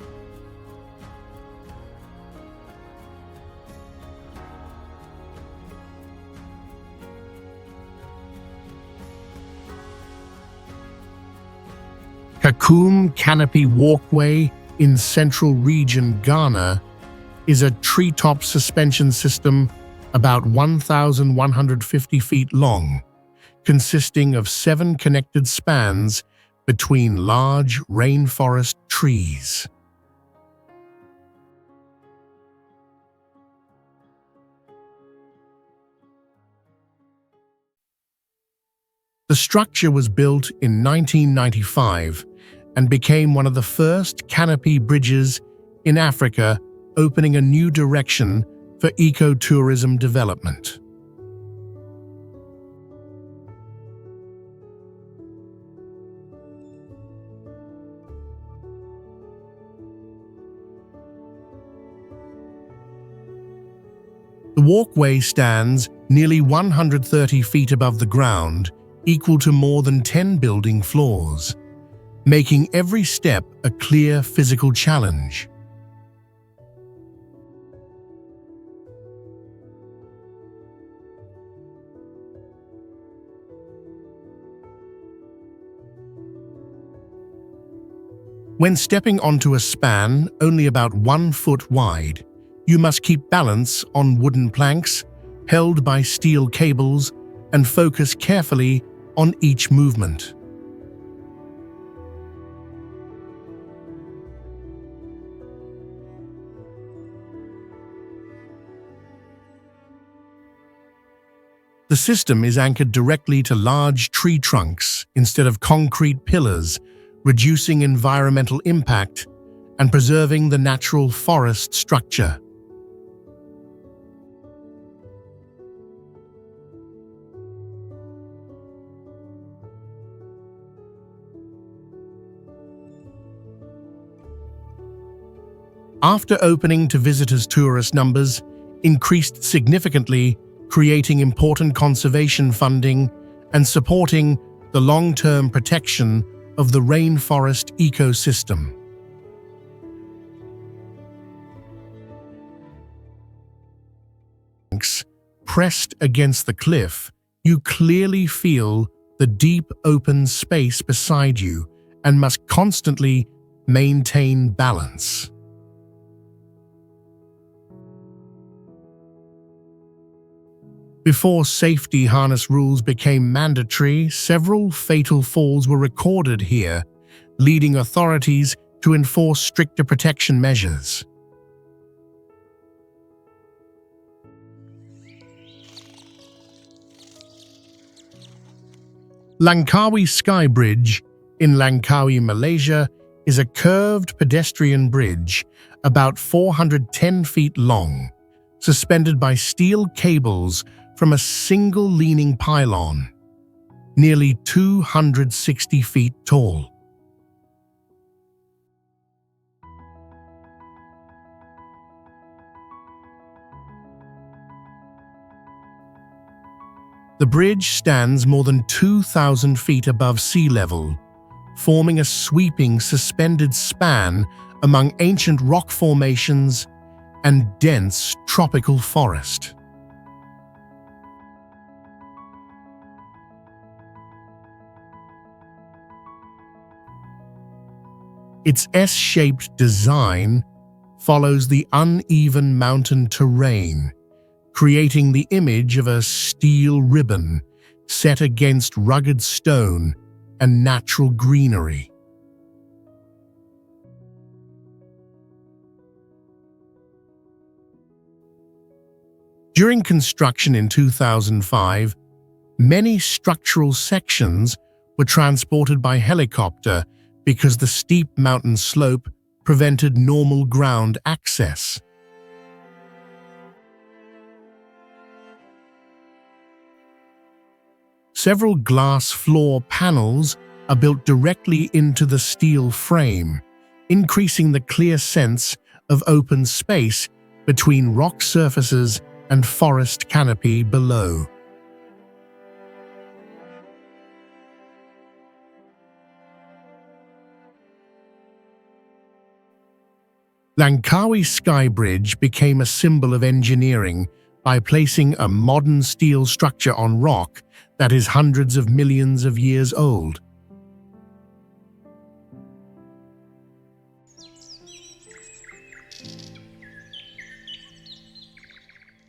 Kakum Canopy Walkway in Central Region, Ghana, is a treetop suspension system about 1,150 feet long, consisting of 7 connected spans between large rainforest trees. The structure was built in 1995 and became one of the first canopy bridges in Africa, opening a new direction for ecotourism development. The walkway stands nearly 130 feet above the ground, equal to more than 10 building floors, making every step a clear physical challenge. When stepping onto a span only about 1 foot wide, you must keep balance on wooden planks held by steel cables and focus carefully on each movement. The system is anchored directly to large tree trunks instead of concrete pillars, reducing environmental impact and preserving the natural forest structure. After opening to visitors, tourist numbers increased significantly, creating important conservation funding and supporting the long-term protection of the rainforest ecosystem. Pressed against the cliff, you clearly feel the deep open space beside you and must constantly maintain balance. Before safety harness rules became mandatory, several fatal falls were recorded here, leading authorities to enforce stricter protection measures. Langkawi Sky Bridge in Langkawi, Malaysia, is a curved pedestrian bridge about 410 feet long, suspended by steel cables from a single leaning pylon, nearly 260 feet tall. The bridge stands more than 2,000 feet above sea level, forming a sweeping suspended span among ancient rock formations and dense tropical forest. Its S-shaped design follows the uneven mountain terrain, creating the image of a steel ribbon set against rugged stone and natural greenery. During construction in 2005, many structural sections were transported by helicopter because the steep mountain slope prevented normal ground access. Several glass floor panels are built directly into the steel frame, increasing the clear sense of open space between rock surfaces and forest canopy below. Langkawi Sky Bridge became a symbol of engineering by placing a modern steel structure on rock that is hundreds of millions of years old.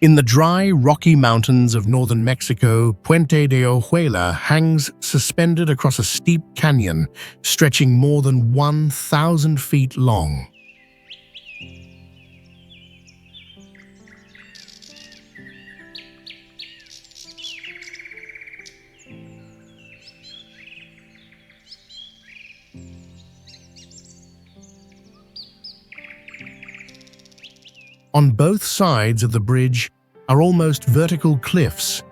In the dry, rocky mountains of northern Mexico, Puente de Ojuela hangs suspended across a steep canyon stretching more than 1,000 feet long. On both sides of the bridge are almost vertical cliffs,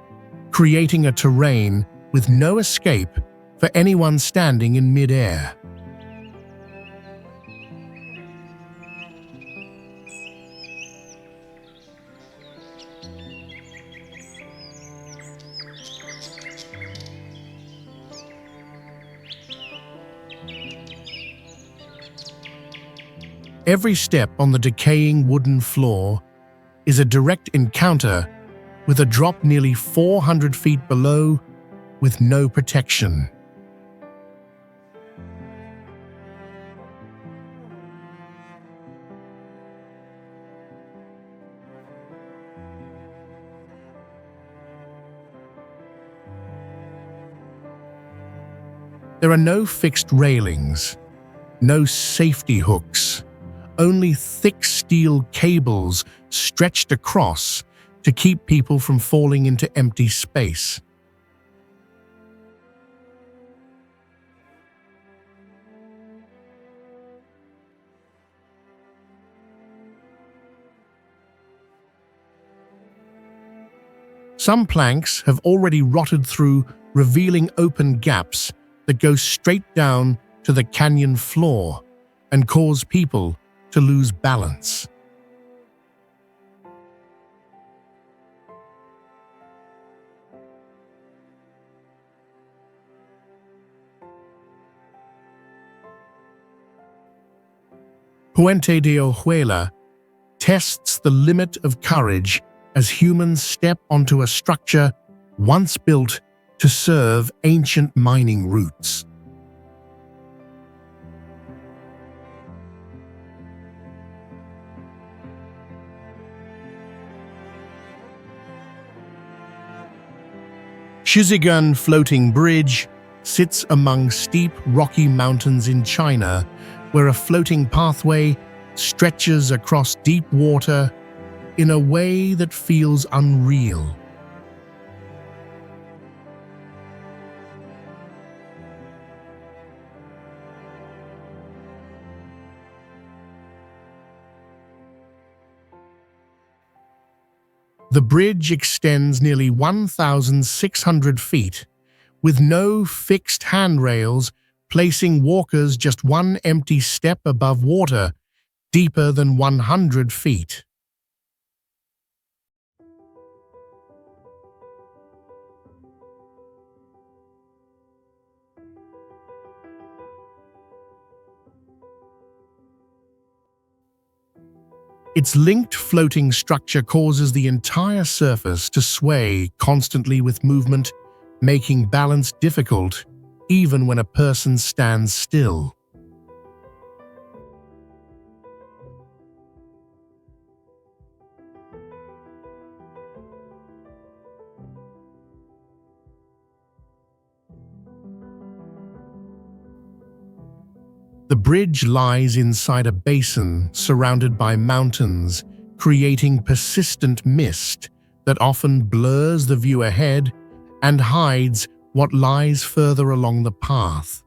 creating a terrain with no escape for anyone standing in mid-air. Every step on the decaying wooden floor is a direct encounter with a drop nearly 400 feet below with no protection. There are no fixed railings, no safety hooks, only thick steel cables stretched across to keep people from falling into empty space. Some planks have already rotted through, revealing open gaps that go straight down to the canyon floor and cause people to lose balance. Puente de Ojuela tests the limit of courage as humans step onto a structure once built to serve ancient mining routes. Shizigan Floating Bridge sits among steep, rocky mountains in China, where a floating pathway stretches across deep water in a way that feels unreal. The bridge extends nearly 1,600 feet, with no fixed handrails, placing walkers just one empty step above water, deeper than 100 feet. Its linked floating structure causes the entire surface to sway constantly with movement, making balance difficult even when a person stands still. The bridge lies inside a basin surrounded by mountains, creating persistent mist that often blurs the view ahead and hides what lies further along the path.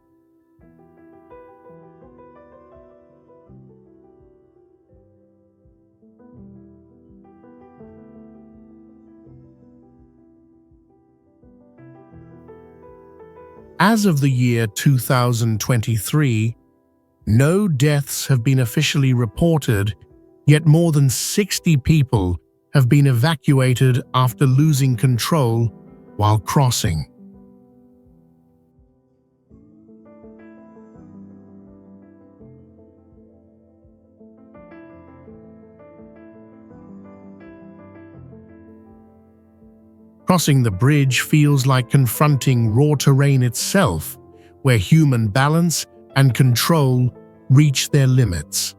As of the year 2023, no deaths have been officially reported, yet more than 60 people have been evacuated after losing control while crossing. Crossing the bridge feels like confronting raw terrain itself, where human balance and control reach their limits.